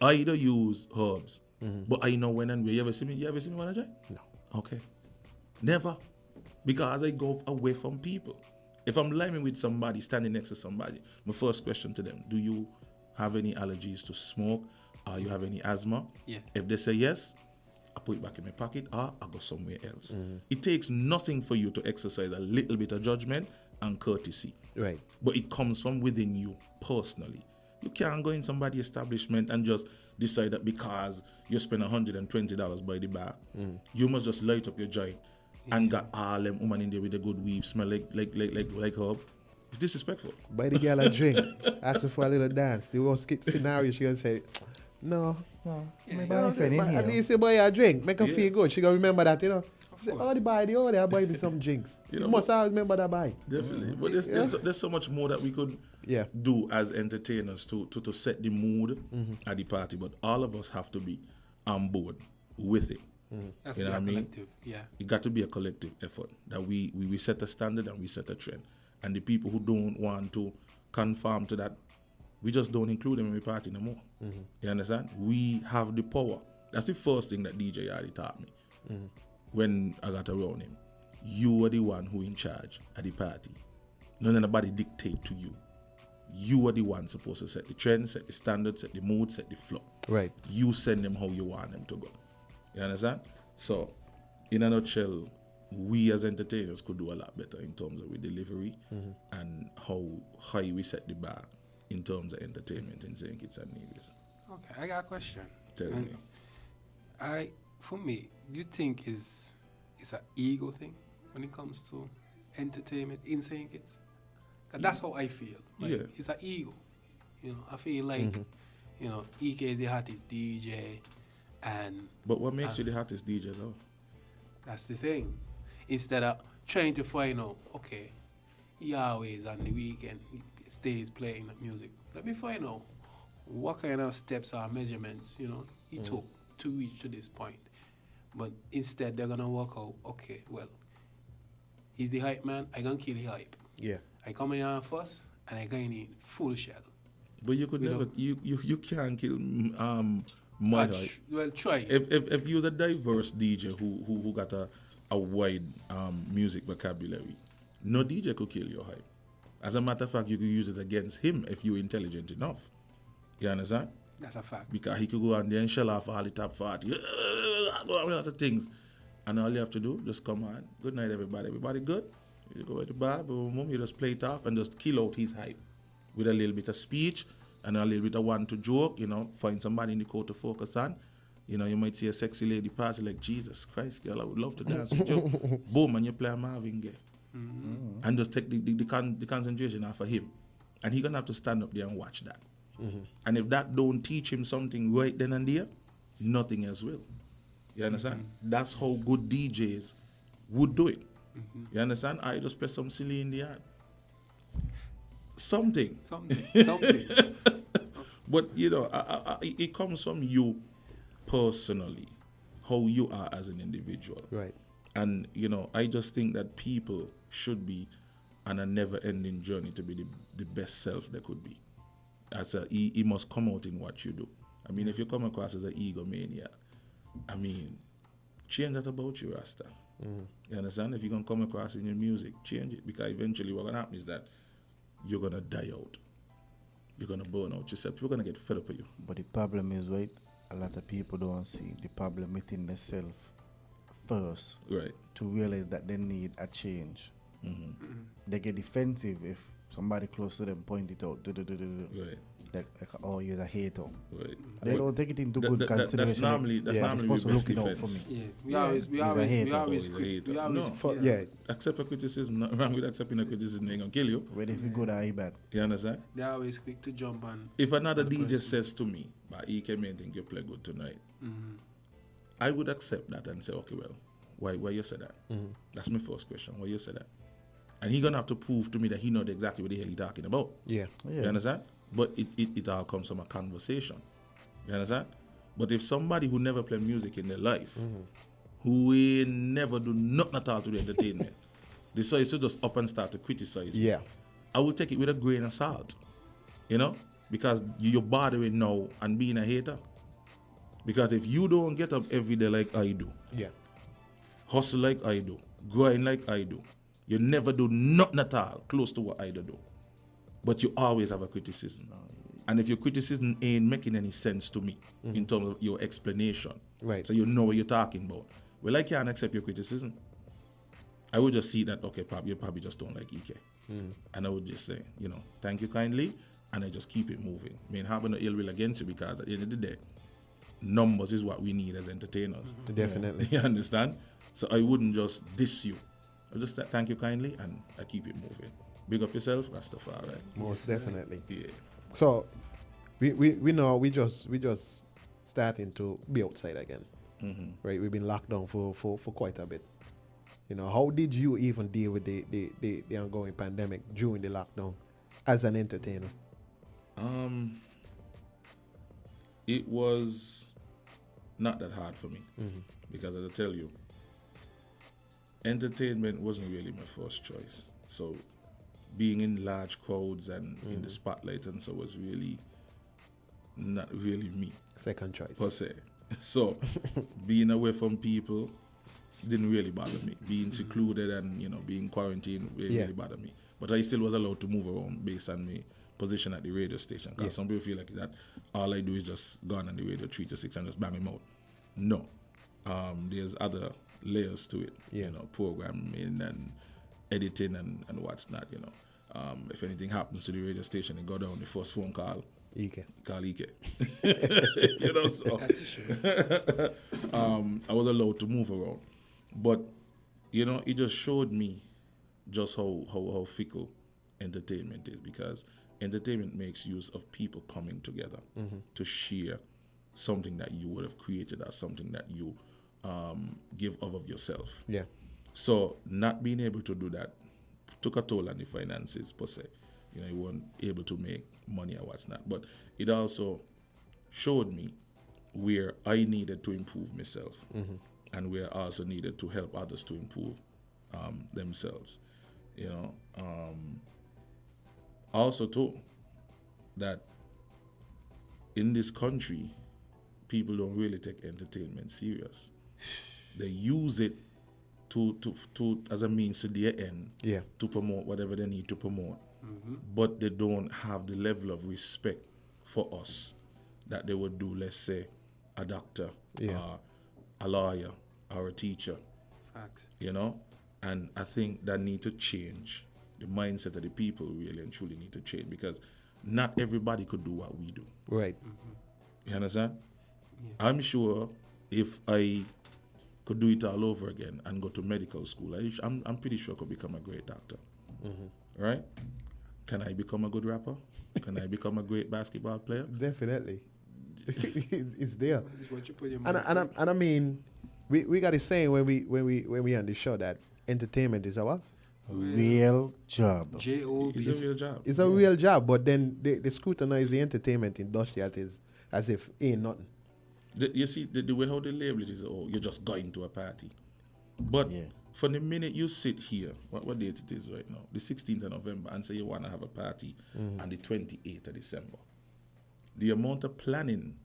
I either use herbs, but I know when and where. You ever see me when I join? No. Okay. Never. Because I go away from people. If I'm liming with somebody, standing next to somebody, my first question to them, do you have any allergies to smoke? Or you have any asthma? Yeah. If they say yes, I put it back in my pocket, or I go somewhere else. It takes nothing for you to exercise a little bit of judgment and courtesy. Right. But it comes from within you personally. You can't go in somebody's establishment and just decide that because you spend $120 by the bar, you must just light up your joint and got all them women in there with a good weave, smell like herb. It's disrespectful. Buy the girl a drink, ask her for a little dance. The worst scenario, she gonna say, no. At least you buy her a drink, make her feel good. She gonna remember that, you know. Say, oh, the buy the over there, buy me some drinks. You must always remember that buy. Definitely. But there's so much more that we could do as entertainers to set the mood at the party. But all of us have to be on board with it. That's you know what I mean? Yeah. It got to be a collective effort that we set a standard and we set a trend. And the people who don't want to conform to that, we just don't include them in the party no more. You understand? We have the power. That's the first thing that DJ already taught me when I got around him. You are the one who in charge at the party. None of nobody dictate to you. You are the one supposed to set the trend, set the standard, set the mood, set the flow. Right. You send them how you want them to go. You understand? So, in a nutshell, we as entertainers could do a lot better in terms of our delivery and how high we set the bar in terms of entertainment in St Kitts and Nevis. Okay, I got a question. Tell me. For me, do you think it's an ego thing when it comes to entertainment in St. Kitts? 'Cause that's how I feel. Like, it's an ego. You know, I feel like, you know, EK is the hottest DJ, But what makes you the hottest DJ though? That's the thing. Instead of trying to find out, okay, he always on the weekend he stays playing music. Let me find out what kind of steps or measurements, you know, he took to reach to this point. But instead they're gonna work out, okay, well, he's the hype man, I gonna kill the hype. Yeah. I come in here first and I go in full shell. But you could never you can't kill my hype. Well, try. If you're a diverse DJ who got a wide music vocabulary, no DJ could kill your hype. As a matter of fact, you could use it against him if you're intelligent enough. You understand? That's a fact. Because he could go on there and shell off all the top 40, go on with a lot of things. And all you have to do, just come on. Good night, everybody. Everybody good? You go to the bar, boom, you just play it off and just kill out his hype with a little bit of speech and a little bit of one to joke, you know, find somebody in the court to focus on. You know, you might see a sexy lady party like, Jesus Christ, girl, I would love to dance with you. Boom, and you play a Marvin Gaye. And just take the concentration off of him. And he's going to have to stand up there and watch that. And if that don't teach him something right then and there, nothing else will. You understand? That's how good DJs would do it. You understand? I just play some silly in the yard. Something. But, you know, it comes from you personally, how you are as an individual. Right. And, you know, I just think that people should be on a never-ending journey to be the best self they could be. He must come out in what you do. I mean, if you come across as an egomaniac, I mean, change that about you, Rasta. You understand? If you're going to come across in your music, change it. Because eventually what's going to happen is that you're going to die out. You're going to burn out yourself. People are going to get fed up with you. But the problem is, right, a lot of people don't see the problem within themselves first. Right. To realize that they need a change. They get defensive if somebody close to them point it out. Right. Like, oh, you're a hater. Right. They don't take it into good consideration. That's normally the best defense. We always accept a criticism. Not wrong with accepting a criticism. They ain't gonna kill you. Whether if you good or bad. You understand? They're always quick to jump on. If another DJ says to me, "But EK man think you play good tonight," I would accept that and say, "Okay, well, why you say that?" That's my first question. Why you say that? And he gonna have to prove to me that he knows exactly what the hell he talking about. Yeah. You understand? But it all comes from a conversation. You understand? But if somebody who never play music in their life, who never do nothing at all to the entertainment, decides to just up and start to criticize me, I will take it with a grain of salt. You know? Because you're bothering now and being a hater. Because if you don't get up every day like I do, hustle like I do, grind like I do, you never do nothing at all close to what I do. But you always have a criticism. And if your criticism ain't making any sense to me in terms of your explanation, Right. so you know what you're talking about, well, I can't accept your criticism. I would just see that, okay, you probably just don't like EK. And I would just say, thank you kindly, and I just keep it moving. I mean, having no ill will against you, because at the end of the day, numbers is what we need as entertainers. Definitely. You understand? So I wouldn't just diss you. I just say thank you kindly, and I keep it moving. Big up yourself, Rastafari. Most definitely. Yeah. So we know we just starting to be outside again. Right? We've been locked down for quite a bit. How did you even deal with the ongoing pandemic during the lockdown as an entertainer? It was not that hard for me, because as I tell you, entertainment wasn't really my first choice. So being in large crowds and in the spotlight and so was really not really me. Second choice. Per se. So being away from people didn't really bother me. Being secluded and being quarantined really bothered me. But I still was allowed to move around based on my position at the radio station. Because some people feel like that all I do is just go on the radio 3 to 6 and just bang him out. No. There's other layers to it. Programming and editing and what's not. If anything happens to the radio station, it go down the first phone call. EK. Call EK. So I was allowed to move around. But, it just showed me just how fickle entertainment is, because entertainment makes use of people coming together to share something that you would have created or something that you give of yourself. Yeah. So not being able to do that took a toll on the finances per se. You weren't able to make money or what's not. But it also showed me where I needed to improve myself and where I also needed to help others to improve themselves. Also too, that in this country, people don't really take entertainment serious. They use it to as a means to their end, to promote whatever they need to promote. But they don't have the level of respect for us that they would do, let's say, a doctor, a lawyer, or a teacher. Facts. And I think that need to change. The mindset of the people really and truly need to change, because not everybody could do what we do. Right. You understand? Yeah. I'm sure if I could do it all over again and go to medical school, I'm pretty sure I could become a great doctor. Right? Can I become a good rapper? Can I become a great basketball player? Definitely. It's there. It's what you put your mind And I mean, we got a saying when we on the show that entertainment is our real job. J-O-B. It's a real job. It's a real job, but then they scrutinize the entertainment industry as if ain't nothing. You see, the way how they label it is, you're just going to a party. But from the minute you sit here, what date it is right now? The 16th of November, and say you want to have a party on the 28th of December. The amount of planning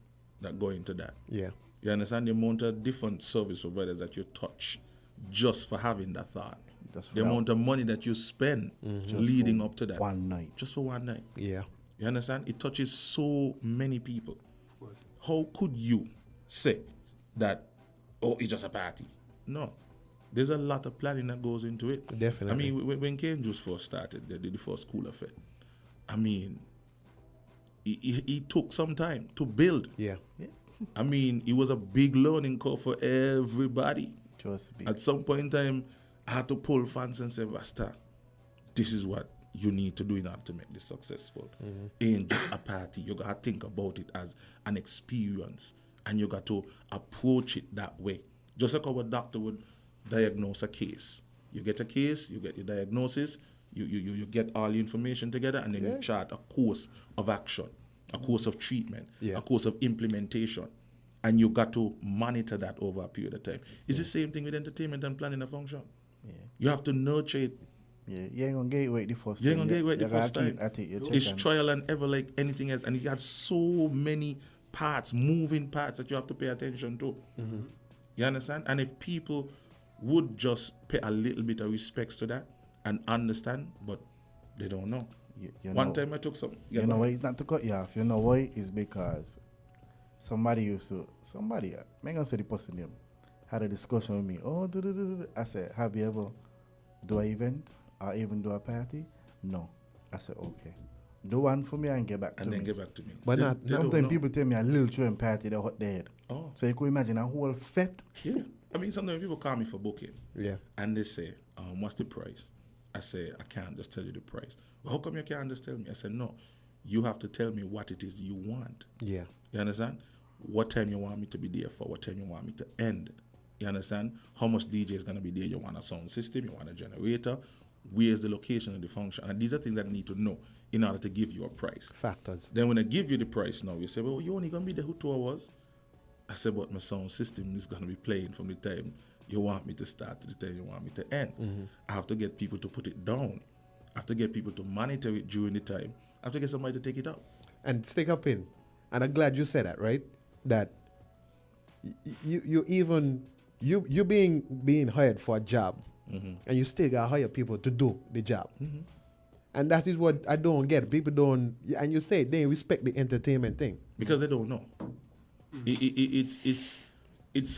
that go into that. Yeah. You understand the amount of different service providers that you touch just for having that thought. The amount of money that you spend leading up to that. One night. Just for one night. Yeah. You understand? It touches so many people. Of course. How could you say that, it's just a party? No. There's a lot of planning that goes into it. Definitely. I mean, when Cane Juice first started, they did the first school affair. I mean, he took some time to build. Yeah. I mean, it was a big learning curve for everybody. At some point in time, I had to pull fans and say, Rasta, this is what you need to do in order to make this successful. Ain't just a party. You got to think about it as an experience, and you got to approach it that way. Just like our doctor would diagnose a case. You get a case, you get your diagnosis, you get all the information together, and then you chart a course of action, a course of treatment, a course of implementation. And you got to monitor that over a period of time. It's the same thing with entertainment and planning a function. You have to nurture it. You ain't gonna get it right the first time. You ain't gonna get it right the first time. It's check trial and error like anything else. And it has so many parts, moving parts that you have to pay attention to. You understand? And if people would just pay a little bit of respect to that and understand, but they don't know. One time I took some. You know why it's not to cut you off? You know why? It's because somebody, I'm not gonna say the person name, had a discussion with me. Oh, I said, have you ever do an event or even do a party? No. I said, okay. Do one for me and get back to me. And then get back to me. But sometimes people tell me a little children party, they're hot dead. Oh. So you could imagine a whole fete. Yeah. I mean, sometimes people call me for booking. Yeah. And they say, what's the price? I say, I can't just tell you the price. Well, how come you can't just tell me? I said, no. You have to tell me what it is you want. Yeah. You understand? What time you want me to be there for? What time you want me to end? You understand? How much DJ is going to be there? You want a sound system? You want a generator? Where's the location of the function? And these are things that I need to know in order to give you a price. Factors. Then when I give you the price now, you say, well, you're only going to be there for 2 hours. I said, but my sound system is going to be playing from the time you want me to start to the time you want me to end. Mm-hmm. I have to get people to put it down. I have to get people to monitor it during the time. I have to get somebody to take it up. And stick up in. And I'm glad you said that, right? That you being hired for a job, and you still got to hire people to do the job. Mm-hmm. And that is what I don't get. People don't, and you say they respect the entertainment thing. Because they don't know. It's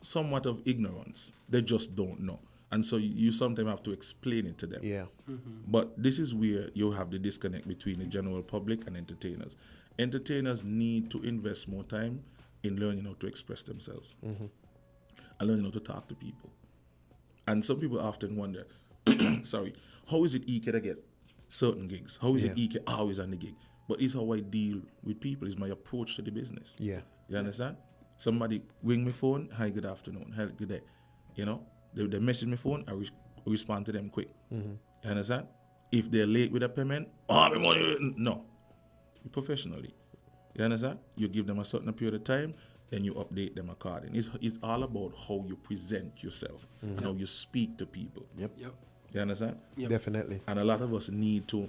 somewhat of ignorance. They just don't know. And so you sometimes have to explain it to them. Yeah. But this is where you have the disconnect between the general public and entertainers. Entertainers need to invest more time in learning how to express themselves and learning how to talk to people. And some people often wonder, how is it EK to get certain gigs? How is it EK always on the gig? But it's how I deal with people. It's my approach to the business. Yeah. You understand? Somebody ring my phone, hi, good afternoon, hi, good day. You know, they message my phone, I respond to them quick. You understand? If they're late with a payment, my money, no. Professionally. You understand? You give them a certain period of time, then you update them accordingly. It's all about how you present yourself and how you speak to people. Yep. You understand? Yep. Definitely. And a lot of us need to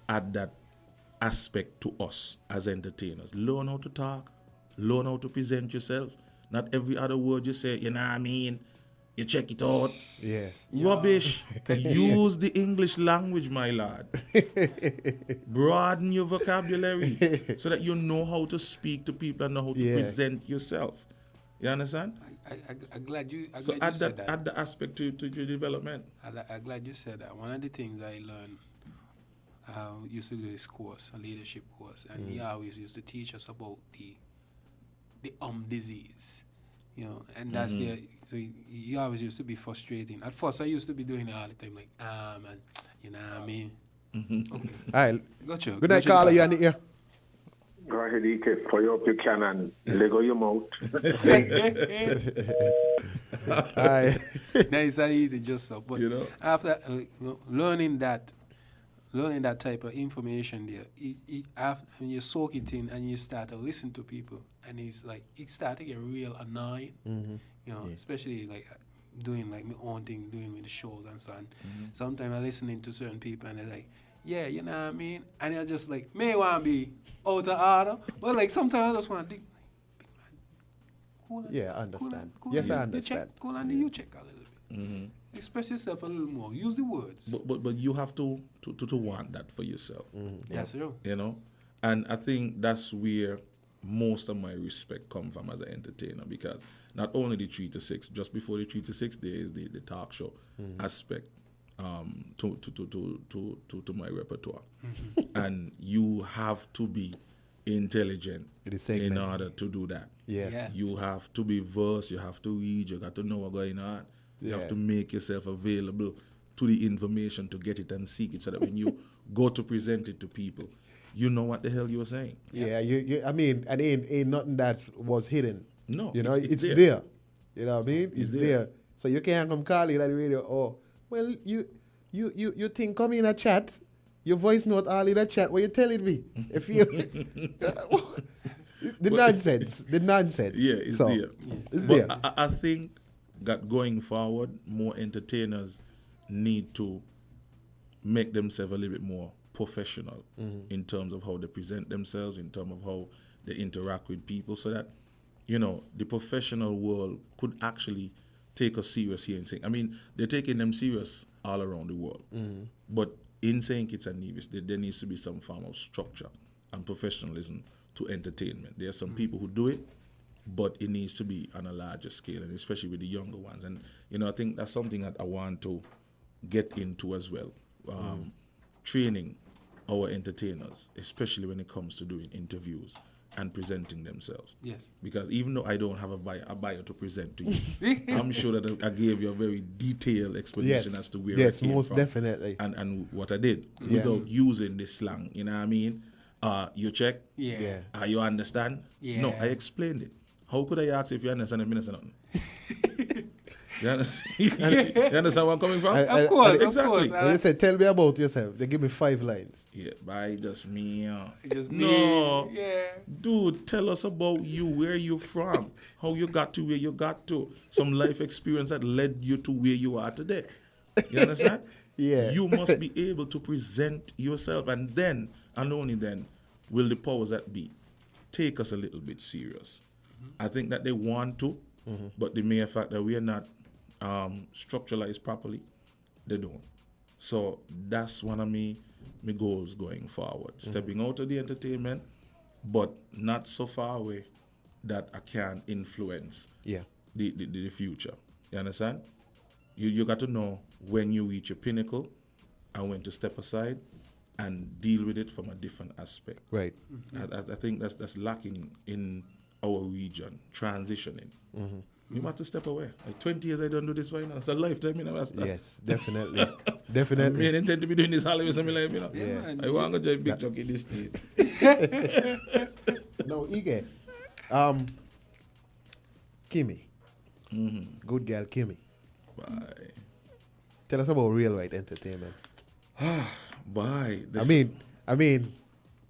add that aspect to us as entertainers. Learn how to talk. Learn how to present yourself. Not every other word you say, you know what I mean? You check it out. Yeah. Rubbish. Use the English language, my lad. Broaden your vocabulary so that you know how to speak to people and know how to present yourself. You understand? I'm glad you So said that. add the aspect to your development. I'm glad you said that. One of the things I learned, used to do this course, a leadership course, and he always used to teach us about the disease, you know, and that's so he always used to be frustrating. At first, I used to be doing it all the time, like, man, you know what I mean? Okay. All right. Gotcha. Good night, caller. You on the air? Go ahead, EK, fire up your can and Lego your mouth. All right. Nice and easy, just so. But You know? after learning that type of information there, after when you soak it in and you start to listen to people, and it's like it started to get real annoying, you know, especially like doing like my own thing, doing with the shows and so on. Sometimes I'm listening to certain people and they're like, yeah, you know what I mean, and you're just like, may want to be out of order, but like sometimes I just want to think, big man, cool on, Yeah, I understand. Cool Yes, on, I you understand. check, cool on, you check a little bit. Express yourself a little more. Use the words. But you have to want that for yourself. That's true. You know? And I think that's where most of my respect come from as an entertainer, because not only the 3 to 6, just before the 3 to 6 there is the talk show aspect to my repertoire. And you have to be intelligent in order to do that. Yeah. You have to be versed, you have to read, you got to know what's going on. You have to make yourself available to the information to get it and seek it, so that when you go to present it to people, you know what the hell you were saying. Yeah, I mean, and ain't nothing that was hidden. No, you know, it's there. there. You know what I mean? It's there. there. So you can't come calling at the radio. Oh, well, you think come in a chat, your voice note all in a chat. What you telling me? If you the nonsense. Yeah, it's so, there. It's But there. I think that going forward, more entertainers need to make themselves a little bit more professional in terms of how they present themselves, in terms of how they interact with people, so that, you know, the professional world could actually take us serious here and sing. I mean, they're taking them serious all around the world. But in St Kitts and Nevis, there needs to be some form of structure and professionalism to entertainment. There are some people who do it, but it needs to be on a larger scale, and especially with the younger ones. And, I think that's something that I want to get into as well. Training our entertainers, especially when it comes to doing interviews and presenting themselves. Yes. Because even though I don't have a bio to present to you, I'm sure that I gave you a very detailed explanation as to where I came most from definitely. and what I did without using the slang. You know what I mean? You check? Yeah. You understand? Yeah. No, I explained it. How could I ask if you understand if I understand nothing? You understand? You understand where I'm coming from? Of course, exactly. Of course. When you say, tell me about yourself, they give me 5 lines. Yeah, by just me. Just me. No. Yeah. Dude, tell us about you, where you from, how you got to where you got to, some life experience that led you to where you are today. You understand? Yeah. You must be able to present yourself, and then, and only then, will the powers that be take us a little bit serious. I think that they want to, but the mere fact that we are not structuralized properly, they don't. So that's one of my goals going forward. Stepping out of the entertainment, but not so far away that I can't influence the future. You understand? You got to know when you reach your pinnacle and when to step aside and deal with it from a different aspect. Right. I think that's lacking in our region, transitioning. You have to step away. Like 20 years I don't do this right now. It's a lifetime, Yes, definitely. Definitely. I intend to be doing this all the way in my life, Yeah. I want to drive big truck in the States. No, EK. Kimmy. Good girl, Kimmy. Bye. Tell us about Real Right Entertainment. Bye. I mean,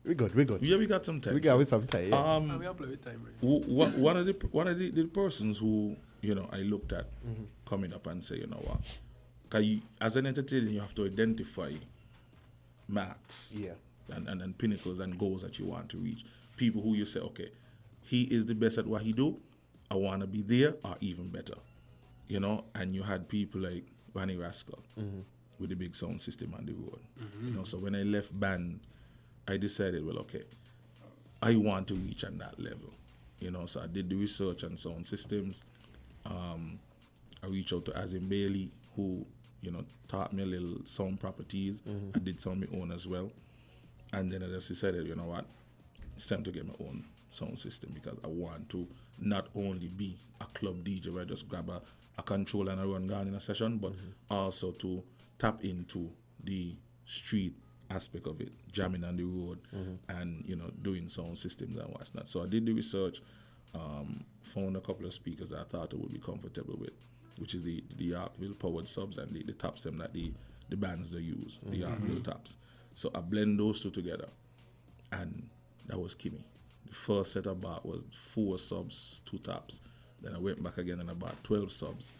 we good. Yeah, we got some time. We got some time. Yeah. We have plenty of time, right? One of the persons who I looked at coming up and say, what? 'Cause as an entertainer, you have to identify marks and pinnacles and goals that you want to reach. People who you say, okay, he is the best at what he do. I want to be there or even better. And you had people like Ronnie Rascal with the big sound system on the road. So when I left band, I decided, well, okay, I want to reach on that level. So I did the research on sound systems. I reached out to Azim Bailey, who, taught me a little sound properties. I did some of my own as well. And then I just decided, you know what, it's time to get my own sound system because I want to not only be a club DJ where I just grab a controller and I run down in a session, but also to tap into the street aspect of it, jamming on the road and, doing sound systems and what's not. So I did the research, found a couple of speakers that I thought I would be comfortable with, which is the Yorkville powered subs and the tops them that the bands they use, the Yorkville tops. So I blend those two together, and that was Kimmy. The first set I bought was 4 subs, 2 tops. Then I went back again and I bought 12 subs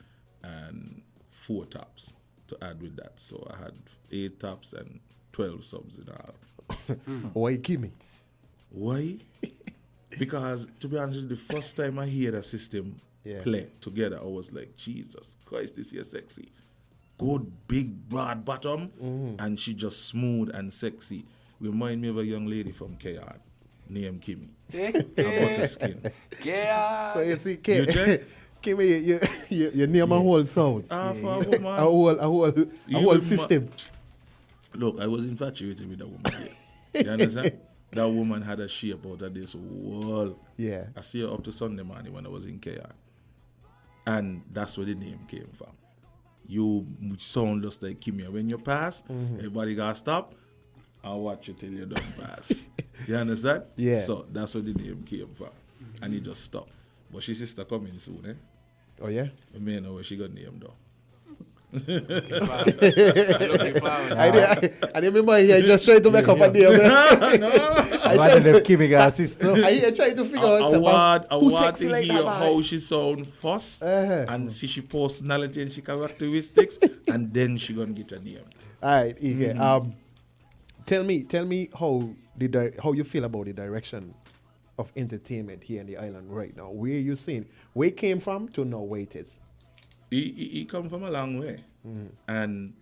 and 4 tops to add with that. So I had 8 tops and 12 subs in all. Why Kimmy? Why? Because, to be honest, the first time I hear the system play together, I was like, Jesus Christ, this is sexy. Good, big, broad bottom, and she just smooth and sexy. Remind me of a young lady from KR named Kimmy. Butter skin. So you see, You check? Kimmy, you name a whole sound. For a woman. A whole system. Look, I was infatuated with that woman. You understand? That woman had a shape out of this wall. Yeah. I see her up to Sunday morning when I was in KR. And that's where the name came from. You sound just like Kimmy. When you pass, everybody got to stop and watch you till you don't pass. You understand? Yeah. So that's where the name came from. And he just stopped. But she sister coming soon, eh? Oh, yeah? I may know where she got named though. I remember he just trying to make up a deal. I wonder if Kimmy got assist. I trying to figure out I want to hear how she sound first and see she personality and she characteristics and then she gonna get a name. Alright, EK. Tell me how you feel about the direction of entertainment here in the island right now. Where you seeing? Where it came from to now where it is? He come from a long way. And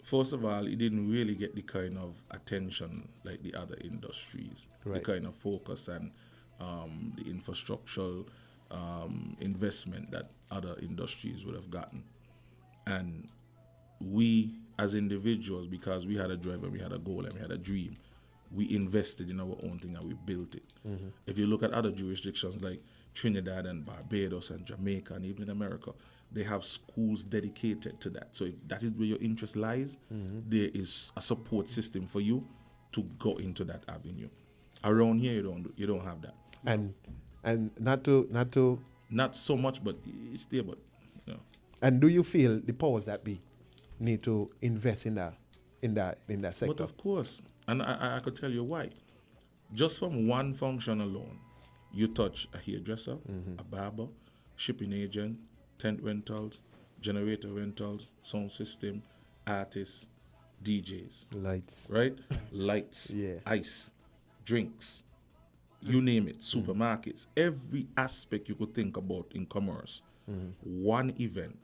first of all, it didn't really get the kind of attention like the other industries, Right. the kind of focus and the infrastructural investment that other industries would have gotten. And we, as individuals, because we had a drive and we had a goal and we had a dream, we invested in our own thing and we built it. If you look at other jurisdictions like Trinidad and Barbados and Jamaica and even in America, they have schools dedicated to that. So if that is where your interest lies, there is a support system for you to go into that avenue. Around here, you don't have that. And not so much, but it's there. But you know. And do you feel the powers that be need to invest in that sector? But of course, and I could tell you why. Just from one function alone, you touch a hairdresser, a barber, shipping agent, tent rentals, generator rentals, sound system, artists, DJs. Lights. Right? Lights, ice, drinks, you name it, supermarkets. Every aspect you could think about in commerce, one event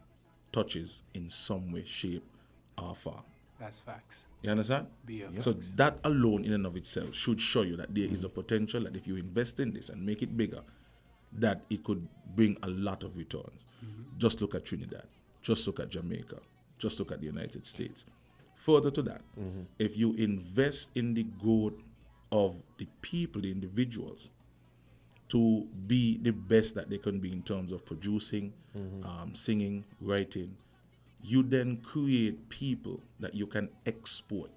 touches in some way, shape, or form. That's facts. You understand? So that alone in and of itself should show you that there is a potential that if you invest in this and make it bigger, that it could bring a lot of returns. Just look at Trinidad. Just look at Jamaica. Just look at the United States. Further to that, if you invest in the growth of the people, the individuals, to be the best that they can be in terms of producing, singing, writing, you then create people that you can export.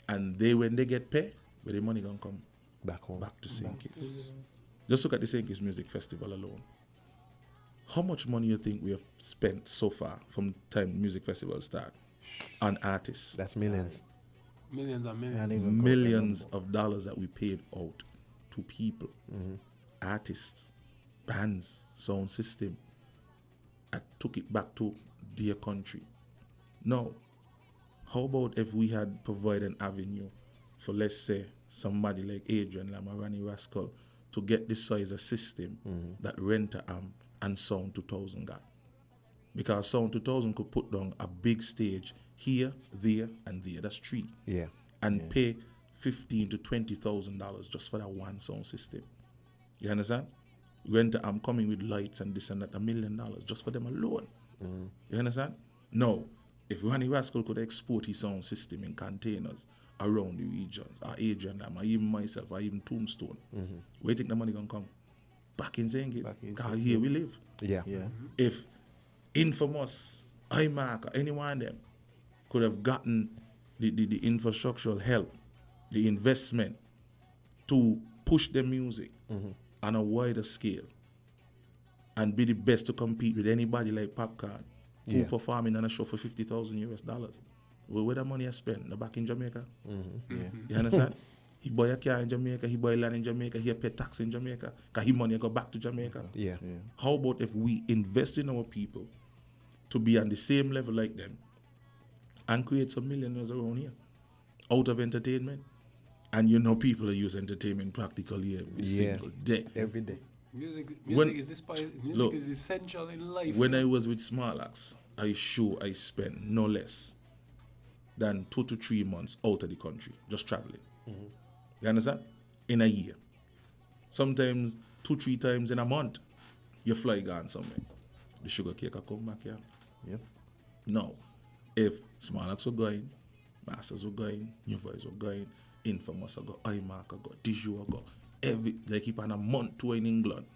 And they, when they get paid, where the money gonna come? Back home. Back to St Kitts. Just look at the St Kitts Music Festival alone. How much money you think we have spent so far from the time music festival start on artists? That's millions. Millions and millions. Millions of dollars that we paid out to people, artists, bands, sound system. I took it back to their country. Now, how about if we had provided an avenue for, let's say, somebody like Adrian Lamarani Rascal to get this size of system that Renter Amp and Sound 2000 got? Because Sound 2000 could put down a big stage here, there, and there. That's three. Yeah. And pay $15,000 to $20,000 just for that one sound system. You understand? Renter Amp coming with lights and this and that, $1 million just for them alone. You understand? No. If Ronnie Rascal could export his sound system in containers around the regions, or Adrian Lam, or even myself, or even Tombstone, where do you think the money gonna come? Back in St Kitts. Because here we live. Yeah. If Infamous, Mache, or anyone of them could have gotten the infrastructural help, the investment to push their music on a wider scale and be the best to compete with anybody like Popcorn, who performing on a show for $50,000 US. Where the money I spent? The back in Jamaica. You understand? He buy a car in Jamaica, he buy land in Jamaica, he pay tax in Jamaica, because he money go back to Jamaica. How about if we invest in our people to be on the same level like them and create some millionaires around here out of entertainment? And you know people use entertainment practically every single day. Every day. Music Look, is essential in life. When I was with Smarlax, I spent no less than 2 to 3 months out of the country, just traveling. You understand? In a year. Sometimes 2-3 times in a month, you fly gone somewhere. The sugar cake will come back here. Yep. Now, if Smarlax were going, Masters were going, New Voice were going, Infamous will go, Mache will go, Diju will go, they keep on a month tour in England,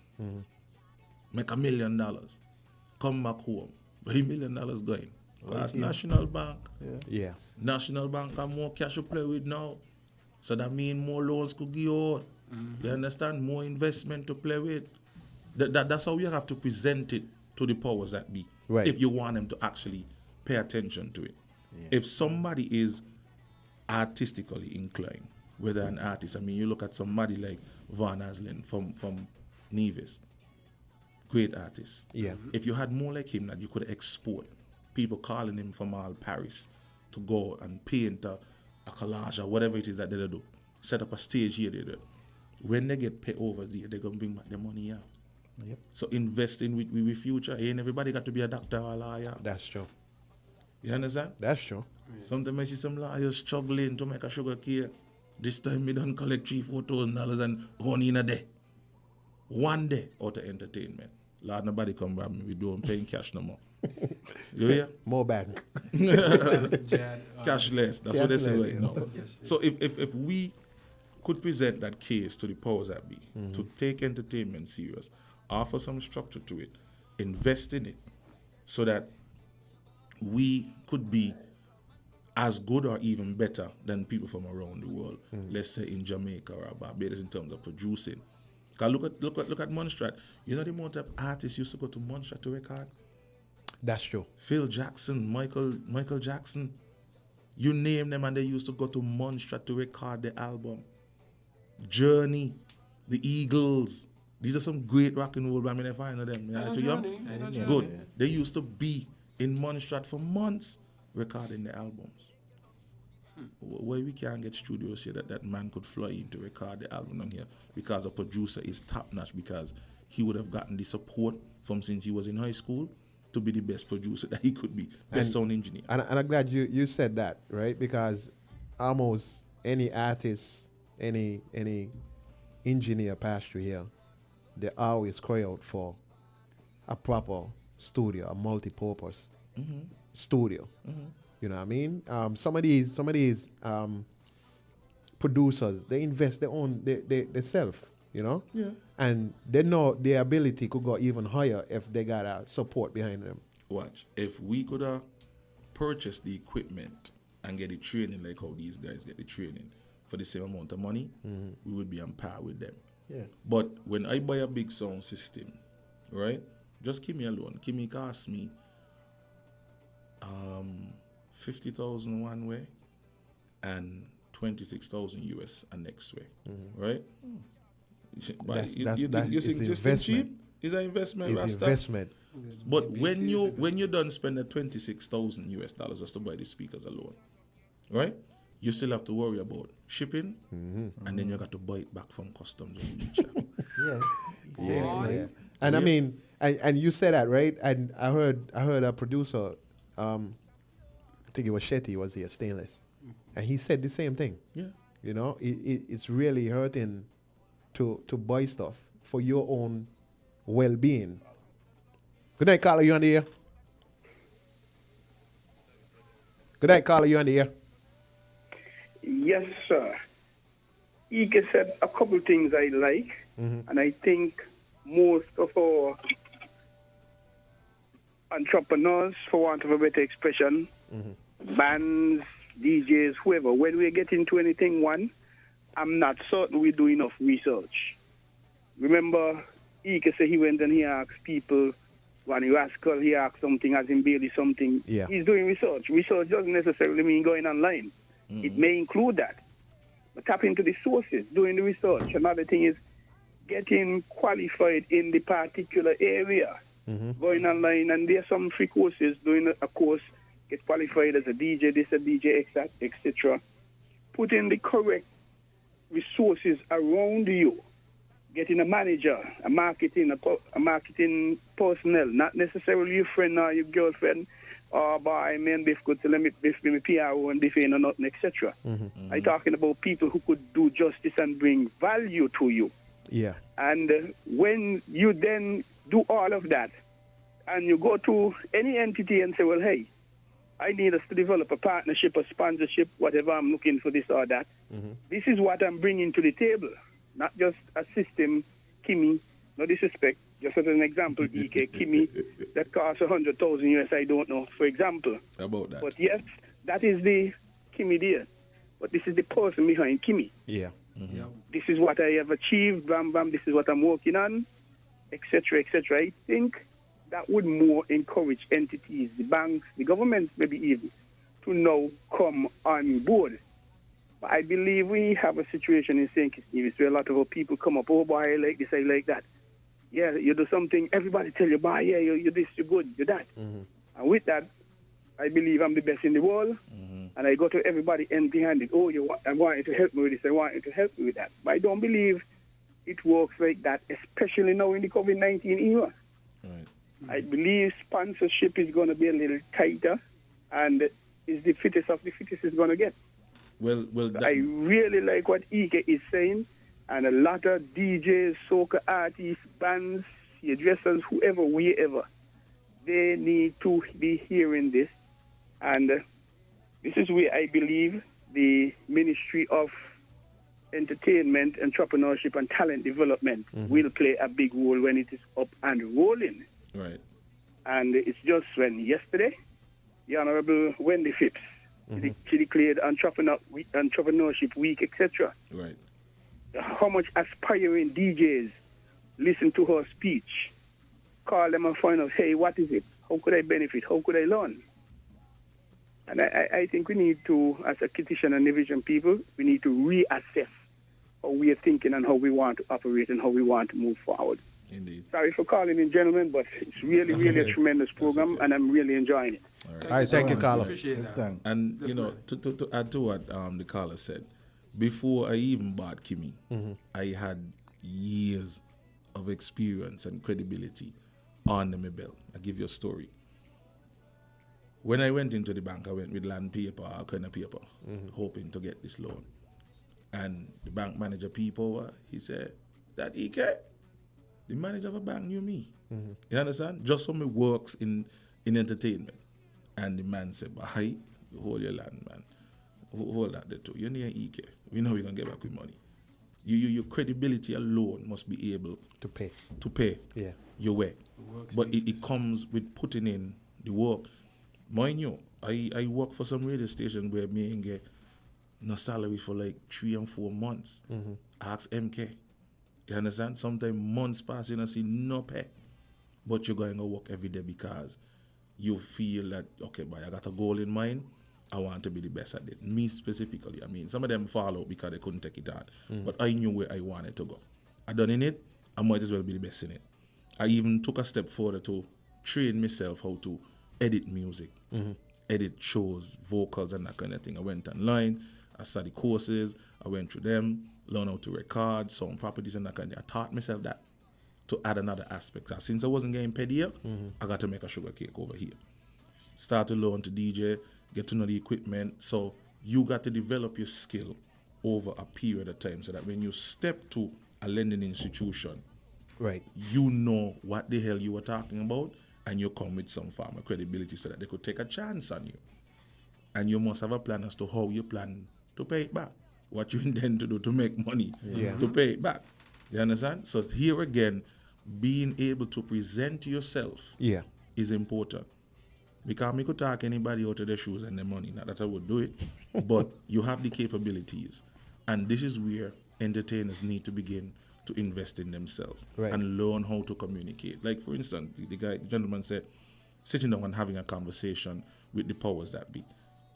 make $1 million, come back home, $1 million going. That's National Bank. National Bank have more cash to play with now. So that means more loans could give out. You understand? More investment to play with. That's how we have to present it to the powers that be. Right. If you want them to actually pay attention to it. If somebody is artistically inclined, whether an artist, I mean, you look at somebody like Van Aslin from Nevis, great artist. If you had more like him that you could export, people calling him from all Paris to go and paint a collage or whatever it is that they do, set up a stage here, they do. When they get paid over there, they're going to bring back their money here. So investing with future, ain't everybody got to be a doctor or a lawyer. That's true. You understand? That's true. Sometimes I see some lawyers struggling to make a sugar cake. This time me done collect $3,000-4,000 and honey in a day. One day out of entertainment. Lord, nobody come back me. We don't paying cash no more. You hear? More bank. Cashless. That's what they say right now. So if we could present that case to the powers that be, to take entertainment serious, offer some structure to it, invest in it, so that we could be as good or even better than people from around the world. Let's say in Jamaica or Barbados in terms of producing. Cause look at Montserrat. You know the amount of artists used to go to Montserrat to record? That's true. Phil Jackson, Michael Jackson. You name them and they used to go to Montserrat to record the album. Journey, the Eagles. These are some great rock and roll bands. I find them. Good. They used to be in Montserrat for months recording the albums. Why we can't get studios here that man could fly in to record the album on here because the producer is top notch, because he would have gotten the support from since he was in high school to be the best producer that he could be, best sound engineer. And I'm glad you said that, right? Because almost any artist, any engineer pass through here, they always cry out for a proper studio, a multi-purpose studio. You know what I mean? Some of these producers, they invest their own, they self, you know? Yeah. And they know their ability could go even higher if they got support behind them. Watch. If we could purchase the equipment and get the training like how these guys get the training for the same amount of money, we would be on par with them. Yeah. But when I buy a big sound system, right? Just give me a loan. Give me cost me 50,000 one way and 26,000 US a next way, right? That's You think system cheap? It's an investment. It's investment. But when you done spend the 26,000 US dollars just to buy the speakers alone, right? You still have to worry about shipping, and then you got to buy it back from customs when you reach there. Yeah. And I mean, and you said that, right? And I heard a producer, I think it was Shetty, was here, Stainless, and he said the same thing. Yeah. You know, it's really hurting to buy stuff for your own well-being. Good night, Carla. You on the air? Good night, Carla. You on the air? Yes, sir. EK said a couple things I like, and I think most of our entrepreneurs, for want of a better expression, bands, DJs, whoever, when we get into anything, I'm not certain we do enough research. Remember, EK said he went and he asked people, when he Rascal, he asked something, as in Bailey something. Yeah. He's doing research. Research doesn't necessarily mean going online. It may include that. But tap into the sources, doing the research. Another thing is getting qualified in the particular area. Going online, and there's some free courses, doing a course, get qualified as a DJ, this, a DJ, etc. Put in the correct resources around you. Getting a manager, a marketing personnel, not necessarily your friend or your girlfriend, or by men biff good to let me biff me PRO and biff in or nothing, etc. I'm talking about people who could do justice and bring value to you. Yeah. And when you then do all of that, and you go to any entity and say, well, hey, I need us to develop a partnership, a sponsorship, whatever, I'm looking for this or that. This is what I'm bringing to the table. Not just a system, Kimmy, no disrespect, just as an example, EK, Kimmy, that costs 100,000 US, I don't know, for example. About that. But yes, that is the Kimmy there. But this is the person behind Kimmy. Yeah. This is what I have achieved, bam, bam, this is what I'm working on, etc., etc. I think that would more encourage entities, the banks, the government, maybe even, to now come on board. But I believe we have a situation in St Kitts and Nevis where a lot of our people come up, oh boy, I like this, I like that. Yeah, you do something, everybody tell you, boy, yeah, you're this, you're good, you're that. And with that, I believe I'm the best in the world. And I go to everybody empty-handed. Oh, I want you to help me with this, I want you to help me with that. But I don't believe it works like that, especially now in the COVID-19 era. Right. I believe sponsorship is going to be a little tighter. and it's the fittest of the fittest is going to get. Well, I really like what EK is saying, and a lot of DJs, soca artists, bands, hairdressers, whoever, wherever, they need to be hearing this. And this is where I believe the Ministry of Entertainment, Entrepreneurship, and Talent Development will play a big role when it is up and rolling. Right. And it's just when yesterday, the Honorable Wendy Phipps, she declared Entrepreneurship Week, etc. Right. How much aspiring DJs listen to her speech, call them and find out, hey, what is it? How could I benefit? How could I learn? And I think we need to, as a Kitts and Nevis people, we need to reassess how we are thinking and how we want to operate and how we want to move forward. Indeed. Sorry for calling in, gentlemen, but it's really, really a tremendous program, and I'm really enjoying it. All right, thank you, Carlo. Appreciate that. And, you know, to add to what the caller said, before I even bought Kimmy, I had years of experience and credibility under my belt. I'll give you a story. When I went into the bank, I went with land paper or kind of paper, hoping to get this loan. And the bank manager, people, he said, that EK, the manager of a bank knew me. You understand? Just from my works in entertainment. And the man said, but hey, hold your land, man. Hold that there too. You're near EK. We know we're going to get back with money. Your credibility alone must be able to pay yeah. your way. But it comes with putting in the work. Mind you, I work for some radio station where me ain't get no salary for like 3 and 4 months. Ask MK. You understand? Sometimes months pass, you don't see no pay. But you're going to work every day because you feel that, okay, boy, I got a goal in mind. I want to be the best at it. Me specifically. I mean, some of them fall out because they couldn't take it on. But I knew where I wanted to go. I done in it, I might as well be the best in it. I even took a step further to train myself how to edit music, edit shows, vocals, and that kind of thing. I went online, I studied courses, I went through them, learned how to record, sound properties, and that kind of thing. I taught myself that to add another aspect. Since I wasn't getting paid here, I got to make a sugar cake over here. Start to learn to DJ, get to know the equipment. So you got to develop your skill over a period of time so that when you step to a lending institution, right, you know what the hell you were talking about, and you come with some form of credibility so that they could take a chance on you. And you must have a plan as to how you plan to pay it back, what you intend to do to make money to pay it back. You understand? So here again, being able to present yourself is important. Because I could talk anybody out of their shoes and their money, not that I would do it, but you have the capabilities. And this is where entertainers need to begin to invest in themselves and learn how to communicate. Like, for instance, the gentleman said, sitting down and having a conversation with the powers that be.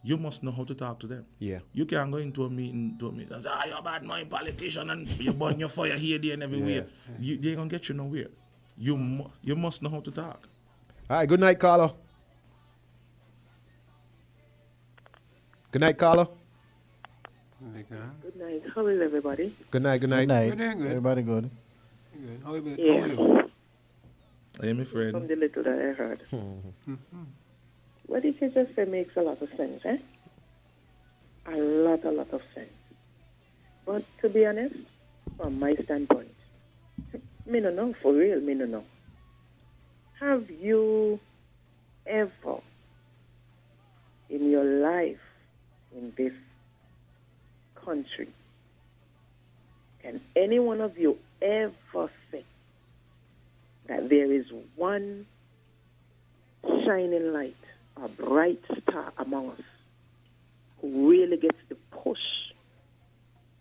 You must know how to talk to them. Yeah. You can't go into a meeting and say, you're a bad mind politician and you burn your fire here, there, and everywhere. They ain't going to get you nowhere. You must know how to talk. All right, good night, Carlo. Good night, Carlo. Good night. How is everybody? Good night, good night. Good night. Good. Everybody good? Good. How are you? Yeah. Hey, my friend. From the little that I heard. What did you just say makes a lot of sense, eh? A lot of sense. But to be honest, from my standpoint, me no know, for real, me no know. Have you ever in your life in this country, can any one of you ever say that there is one shining light, a bright star among us who really gets the push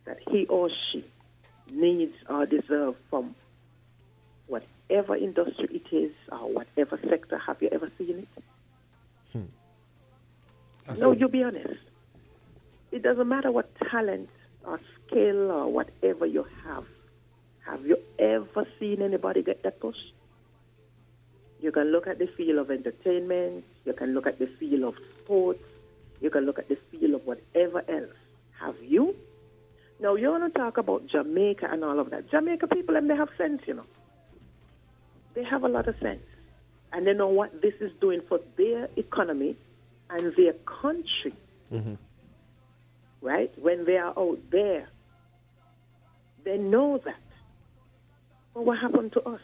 that he or she needs or deserves from whatever industry it is or whatever sector? Have you ever seen it? No, you be honest. It doesn't matter what talent or skill or whatever you have. Have you ever seen anybody get that push? You can look at the field of entertainment. You can look at the field of sports. You can look at the field of whatever else. Have you? Now, you want to talk about Jamaica and all of that. Jamaica people, and they have sense, you know. They have a lot of sense. And they know what this is doing for their economy and their country, right? When they are out there, they know that. But what happened to us?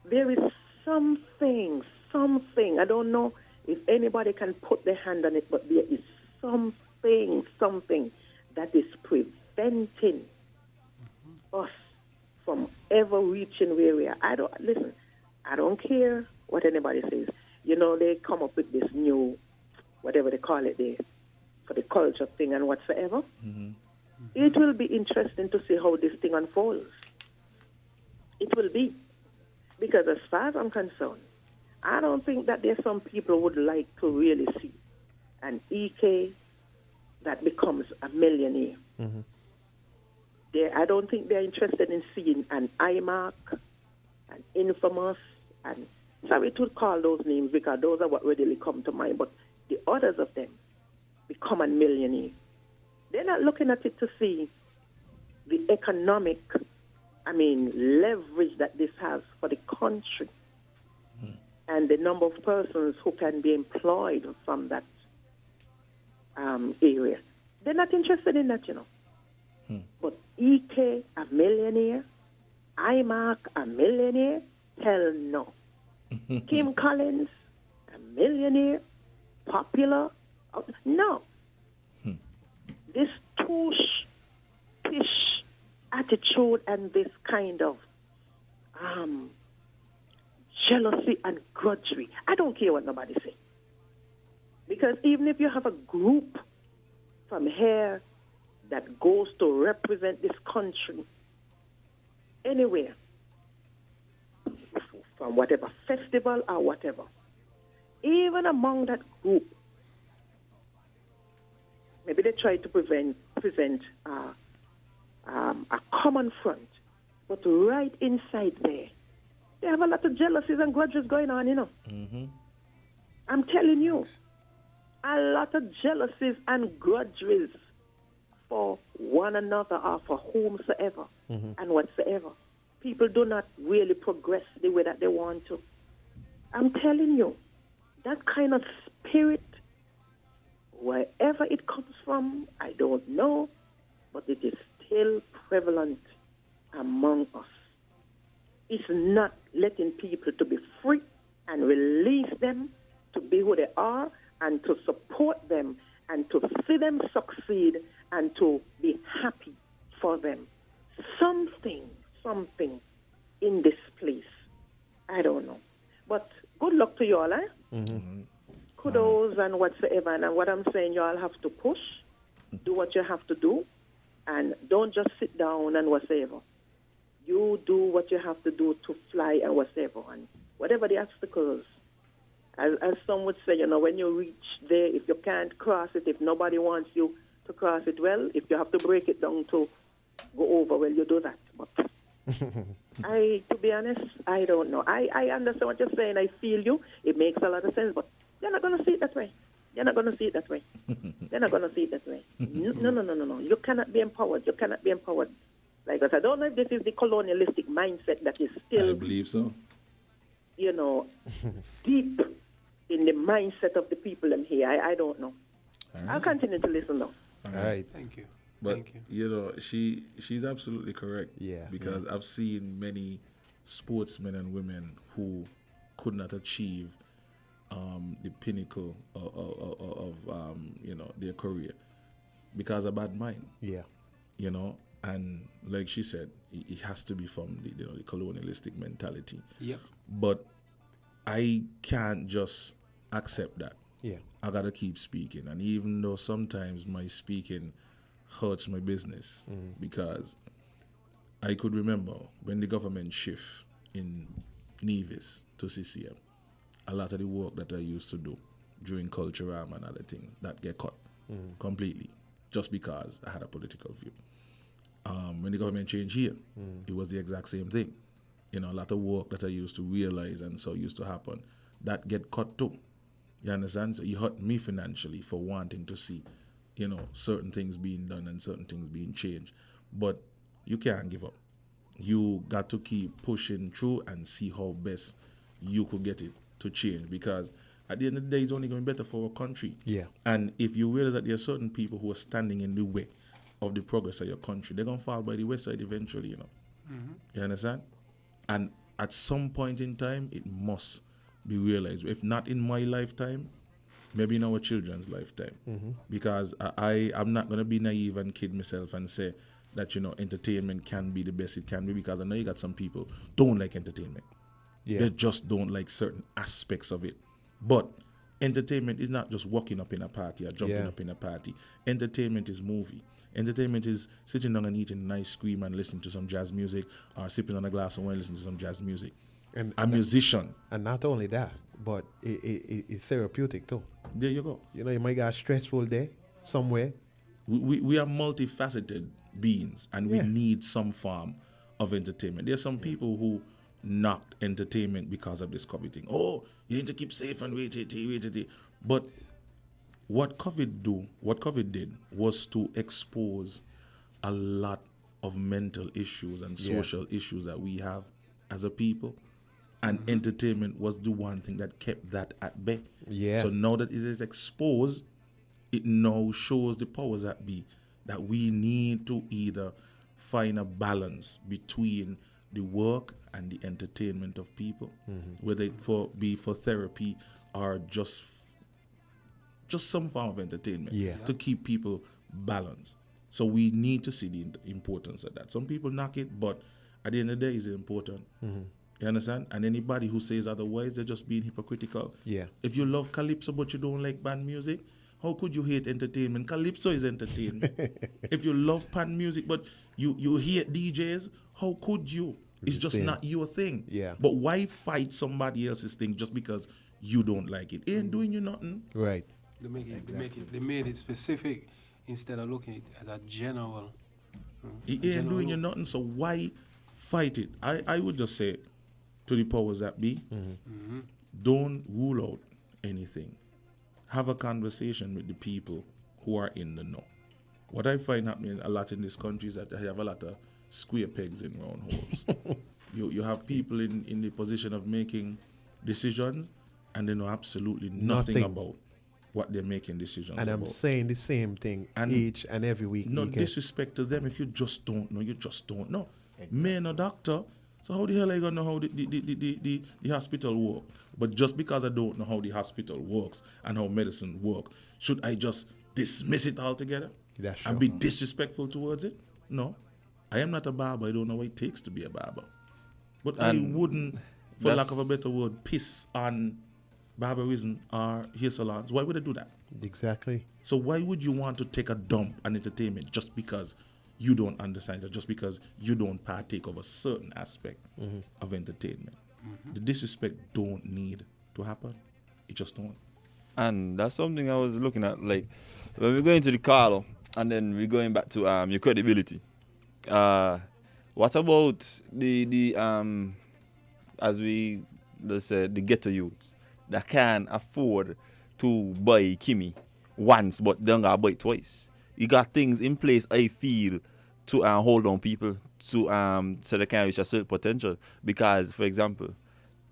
There is something, I don't know if anybody can put their hand on it, but there is something that is preventing us from ever reaching where we are. I don't care what anybody says. You know, they come up with this new, whatever they call it there, for the culture thing and whatsoever. It will be interesting to see how this thing unfolds. It will be. Because as far as I'm concerned, I don't think that there's some people would like to really see an EK that becomes a millionaire. I don't think they're interested in seeing an IMAC, an Infamous, and sorry to call those names because those are what readily come to mind, but the others of them become a millionaire. They're not looking at it to see the economic, leverage that this has for the country and the number of persons who can be employed from that area. They're not interested in that, you know. But EK, a millionaire, IMAC, a millionaire, hell no. Kim Collins, a millionaire, popular, no. This pish attitude and this kind of jealousy and grudgery, I don't care what nobody say. Because even if you have a group from here that goes to represent this country anywhere, from whatever festival or whatever, even among that group, maybe they try to present a common front, but right inside there, they have a lot of jealousies and grudges going on, you know. I'm telling you, a lot of jealousies and grudges for one another or for whomsoever and whatsoever. People do not really progress the way that they want to. I'm telling you, that kind of spirit, wherever it comes from, I don't know, but it is still prevalent among us. It's not letting people to be free and release them to be who they are and to support them and to see them succeed and to be happy for them. Something in this place. I don't know. But good luck to you all, eh? Kudos and whatsoever. And what I'm saying, you all have to push, do what you have to do, and don't just sit down and whatever. You do what you have to do to fly and whatever. And whatever the obstacles, as some would say, you know, when you reach there, if you can't cross it, if nobody wants you to cross it, well, if you have to break it down to go over, well, you do that. But to be honest, I don't know. I understand what you're saying. I feel you. It makes a lot of sense, but you're not going to see it that way. You're not going to see it that way. You're not going to see it that way. No. You cannot be empowered. You cannot be empowered. Like I don't know if this is the colonialistic mindset that is still, I believe so, you know, deep in the mindset of the people in here. I don't know. Right. I'll continue to listen though. All right. Thank you. But, you know, she's absolutely correct. Yeah. Because I've seen many sportsmen and women who could not achieve the pinnacle of you know, their career because of bad mind. Yeah. You know, and like she said, it has to be from the, you know, the colonialistic mentality. Yep. But I can't just accept that. Yeah. I gotta keep speaking, and even though sometimes my speaking hurts my business because I could remember when the government shift in Nevis to CCM, a lot of the work that I used to do during culture and other things that get cut completely just because I had a political view. When the government changed here, it was the exact same thing. You know, a lot of work that I used to realize and so used to happen, that get cut too. You understand? So it hurt me financially for wanting to see, you know, certain things being done and certain things being changed. But you can't give up. You got to keep pushing through and see how best you could get it to change. Because at the end of the day, it's only going to be better for our country. Yeah. And if you realize that there are certain people who are standing in the way of the progress of your country, they're going to fall by the wayside eventually, you know. Mm-hmm. You understand? And at some point in time, it must be realized. If not in my lifetime, maybe in our children's lifetime. Mm-hmm. Because I'm not going to be naive and kid myself and say that, you know, entertainment can be the best it can be, because I know you got some people don't like entertainment. Yeah. They just don't like certain aspects of it. But entertainment is not just walking up in a party or jumping up in a party. Entertainment is movie. Entertainment is sitting down and eating an ice cream and listening to some jazz music, or sipping on a glass of wine and listening to some jazz music. And a musician. And not only that, but it's therapeutic too. There you go. You know, you might get a stressful day somewhere. We are multifaceted beings, and we need some form of entertainment. There's some people who knocked entertainment because of this COVID thing. Oh, you need to keep safe and wait. But what COVID did was to expose a lot of mental issues and social issues that we have as a people. And entertainment was the one thing that kept that at bay. Yeah. So now that it is exposed, it now shows the powers that be that we need to either find a balance between the work and the entertainment of people, whether it be for therapy or just some form of entertainment to keep people balanced. So we need to see the importance of that. Some people knock it, but at the end of the day, it's important. You understand? And anybody who says otherwise, they're just being hypocritical. Yeah. If you love calypso but you don't like band music, how could you hate entertainment? Calypso is entertainment. If you love pan music but you hate DJs, how could you? It's just not your thing. Yeah. But why fight somebody else's thing just because you don't like it? It ain't doing you nothing. Right. They made it specific instead of looking at a general. It ain't doing you nothing, so why fight it? I would just say to the powers that be, don't rule out anything. Have a conversation with the people who are in the know. What I find happening a lot in this country is that I have a lot of square pegs in round holes. You have people in the position of making decisions, and they know absolutely nothing about what they're making decisions about. And I'm saying the same thing each and every week. No disrespect to them. If you just don't know, you just don't know. Exactly. Me and a doctor, so how the hell are you going to know how the hospital works? But just because I don't know how the hospital works and how medicine works, should I just dismiss it altogether and be disrespectful towards it? No. I am not a barber. I don't know what it takes to be a barber. But I wouldn't, for lack of a better word, piss on barberism or hair salons. Why would I do that? Exactly. So why would you want to take a dump on entertainment just because you don't understand it, just because you don't partake of a certain aspect of entertainment? The disrespect don't need to happen. It just don't. And that's something I was looking at, like when we're going to the Carlo and then we're going back to your credibility. What about the as we let's say the ghetto youths that can afford to buy Kimi once but don't gotta buy it twice? You got things in place, I feel, to hold on people to so they can reach a certain potential. Because, for example,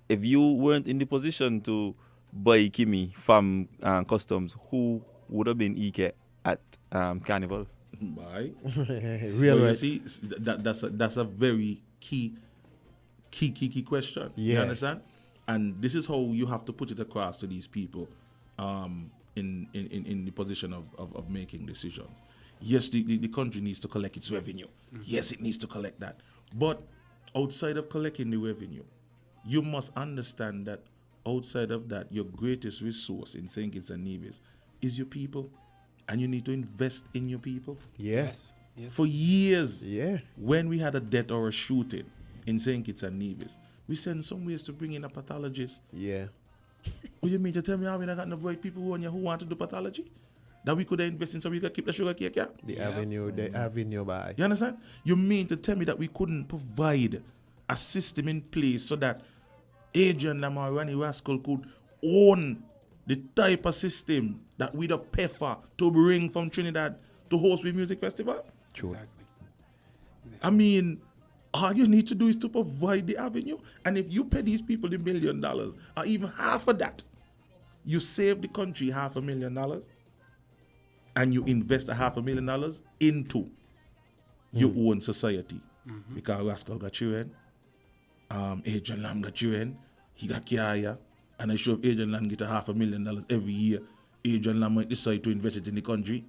if you weren't in the position to buy Kimi from customs, who would have been EK at Carnival? Why? Real right. You see, that's a very key question. Yeah. You understand? And this is how you have to put it across to these people in the position of making decisions. Yes, the country needs to collect its revenue. Yes, it needs to collect that. But outside of collecting the revenue, you must understand that outside of that, your greatest resource in St Kitts and Nevis is your people. And you need to invest in your people. Yes. For years, when we had a death or a shooting in St Kitts and Nevis, we sent some ways to bring in a pathologist. Yeah. What you mean to tell me how we not got no bright people who want to do pathology? That we could invest in so we could keep the sugar cake, The avenue by. You understand? You mean to tell me that we couldn't provide a system in place so that Adrian Lamar, Ranny Rascal could own the type of system that we'd pay for to bring from Trinidad to host the music festival? True. Exactly. I mean, all you need to do is to provide the avenue. And if you pay these people $1 million or even half of that, You save the country $500,000 and you invest $500,000 into your own society. Because Rascal got children, Adrian Lam got children, he got Kiaya, and I sure if Adrian Lam get $500,000 every year, Adrian Lam might decide to invest it in the country.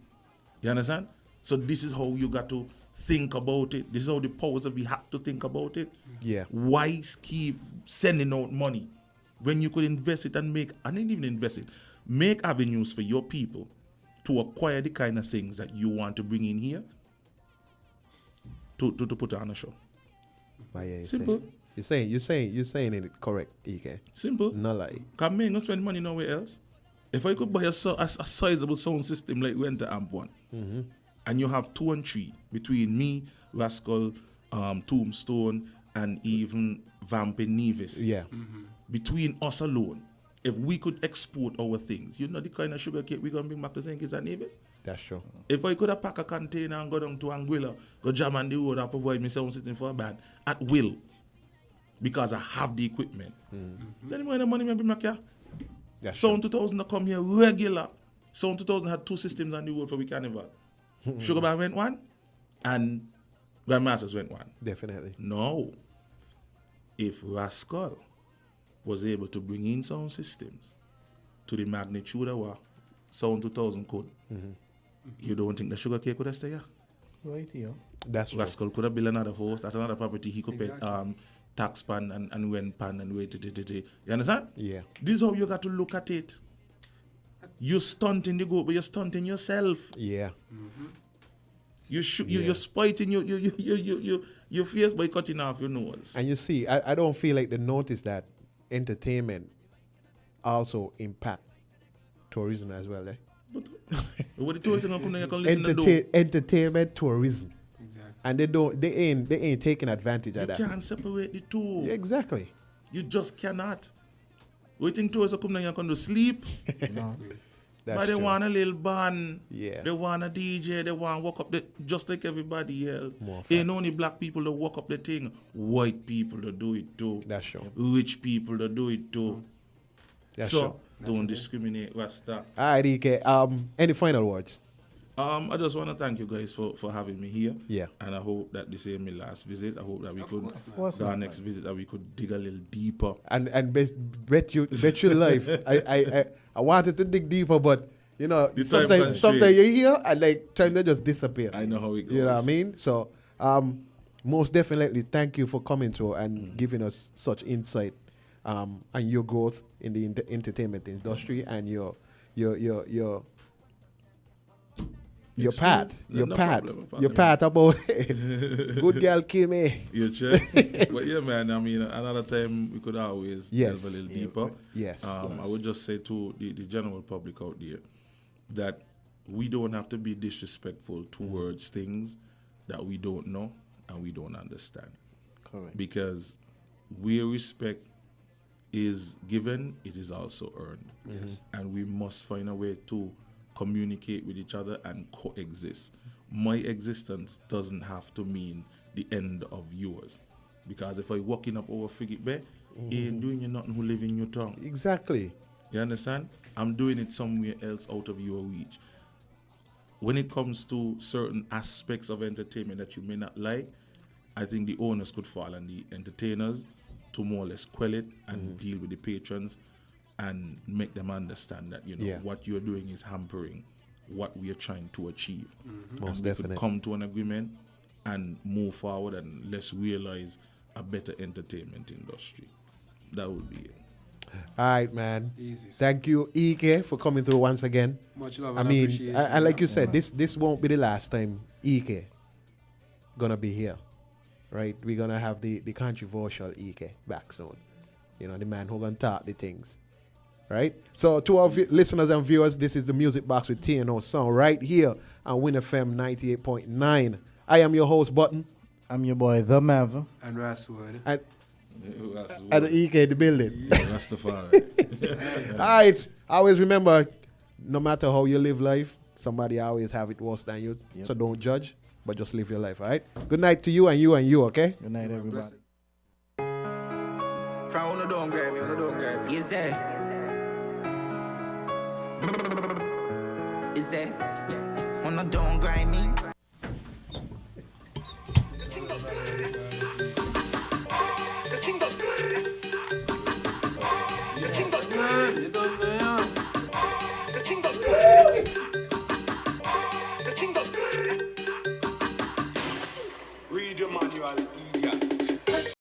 You understand? So this is how you got to think about it. This is how the powers that we have to think about it. Yeah. Why keep sending out money when you could invest it and make avenues for your people to acquire the kind of things that you want to bring in here to put on a show. Yeah, Simple. You're saying it correct, EK. Simple. No lie. Because me ain't gonna spend money nowhere else. If I could buy a sizable sound system like WINN Amp 1, and you have 2 and 3 between me, Rascal, Tombstone, and even Vamp in Nevis. Yeah. Between us alone, if we could export our things, you know the kind of sugar cake we're going to bring back to St Kitts and Nevis? That's true. If I could have packed a container and go down to Anguilla, go jam on the road and provide me sound system for a band at will, because I have the equipment, then the money may be back here. Sound 2000 to come here regular. Sound 2000 had 2 systems on the road for we carnival. Sugar Band went 1 and Grandmasters went 1. Definitely. No. If Rascal was able to bring in sound systems to the magnitude of what Sound 2000 could, you don't think the Sugar Cake could have stayed here? Right here. That's Rascal could have built another house at another property. He could pay tax pan and WINN pan and wait. You understand? Yeah. This is how you got to look at it. You're stunting the goat, but you're stunting yourself. Yeah. You're spiting your face by cutting off your nose. And you see, I don't feel like they notice that entertainment also impact tourism as well. But what the tourism come you can listen to entertainment tourism. Exactly. And they ain't taking advantage of that. You can't separate the two. Yeah, exactly. You just cannot. We think tourists come down here can do sleep. No. But they want a little band. Yeah. They want a DJ. They want to walk up just like everybody else. More Ain't only black people that walk up the thing. White people that do it too. That's true. Rich people that do it too. That's so true. don't discriminate, Rasta. All right, EK. Any final words? I just want to thank you guys for having me here. Yeah. And I hope that this is my last visit. I hope that we could, course, our next visit, that we could dig a little deeper. And bet your life. I wanted to dig deeper, but you know, sometimes you're here and like time they just disappear. I know how it goes. You know what I mean? So most definitely thank you for coming to and giving us such insight and your growth in the entertainment industry and your part about good girl kill me. You check. But yeah, man, I mean, another time we could always delve a little deeper. Yes. I would just say to the general public out there that we don't have to be disrespectful towards things that we don't know and we don't understand. Correct. Because where respect is given, it is also earned. And we must find a way to communicate with each other and coexist. My existence doesn't have to mean the end of yours. Because if I walking up over Frigate Bay, ain't doing you nothing who live in your tongue. Exactly. You understand? I'm doing it somewhere else out of your reach. When it comes to certain aspects of entertainment that you may not like, I think the owners could fall on the entertainers to more or less quell it and deal with the patrons and make them understand that, you know, what you're doing is hampering what we are trying to achieve. Most and definitely. we could come to an agreement and move forward and let's realize a better entertainment industry. That would be it. All right, man. Easy. Thank you, EK, for coming through once again. Much love I and mean, appreciation. and like you said, this won't be the last time EK gonna be here, right? We're gonna have the controversial EK back soon. You know, the man who gonna talk the things, right? So to our listeners and viewers, this is the Music Box with TNO Sound right here on WINN FM 98.9. I am your host, Button. I'm your boy, The Maver. And Raswood. And EK the building. Rastafari. All right. Always remember, no matter how you live life, somebody always have it worse than you. Yep. So don't judge, but just live your life, all right? Good night to you and you and you, okay? Good night, everybody. From on the dome, Grammy, on the dome, Grammy. Yes, sir. Is that when I don't grind me?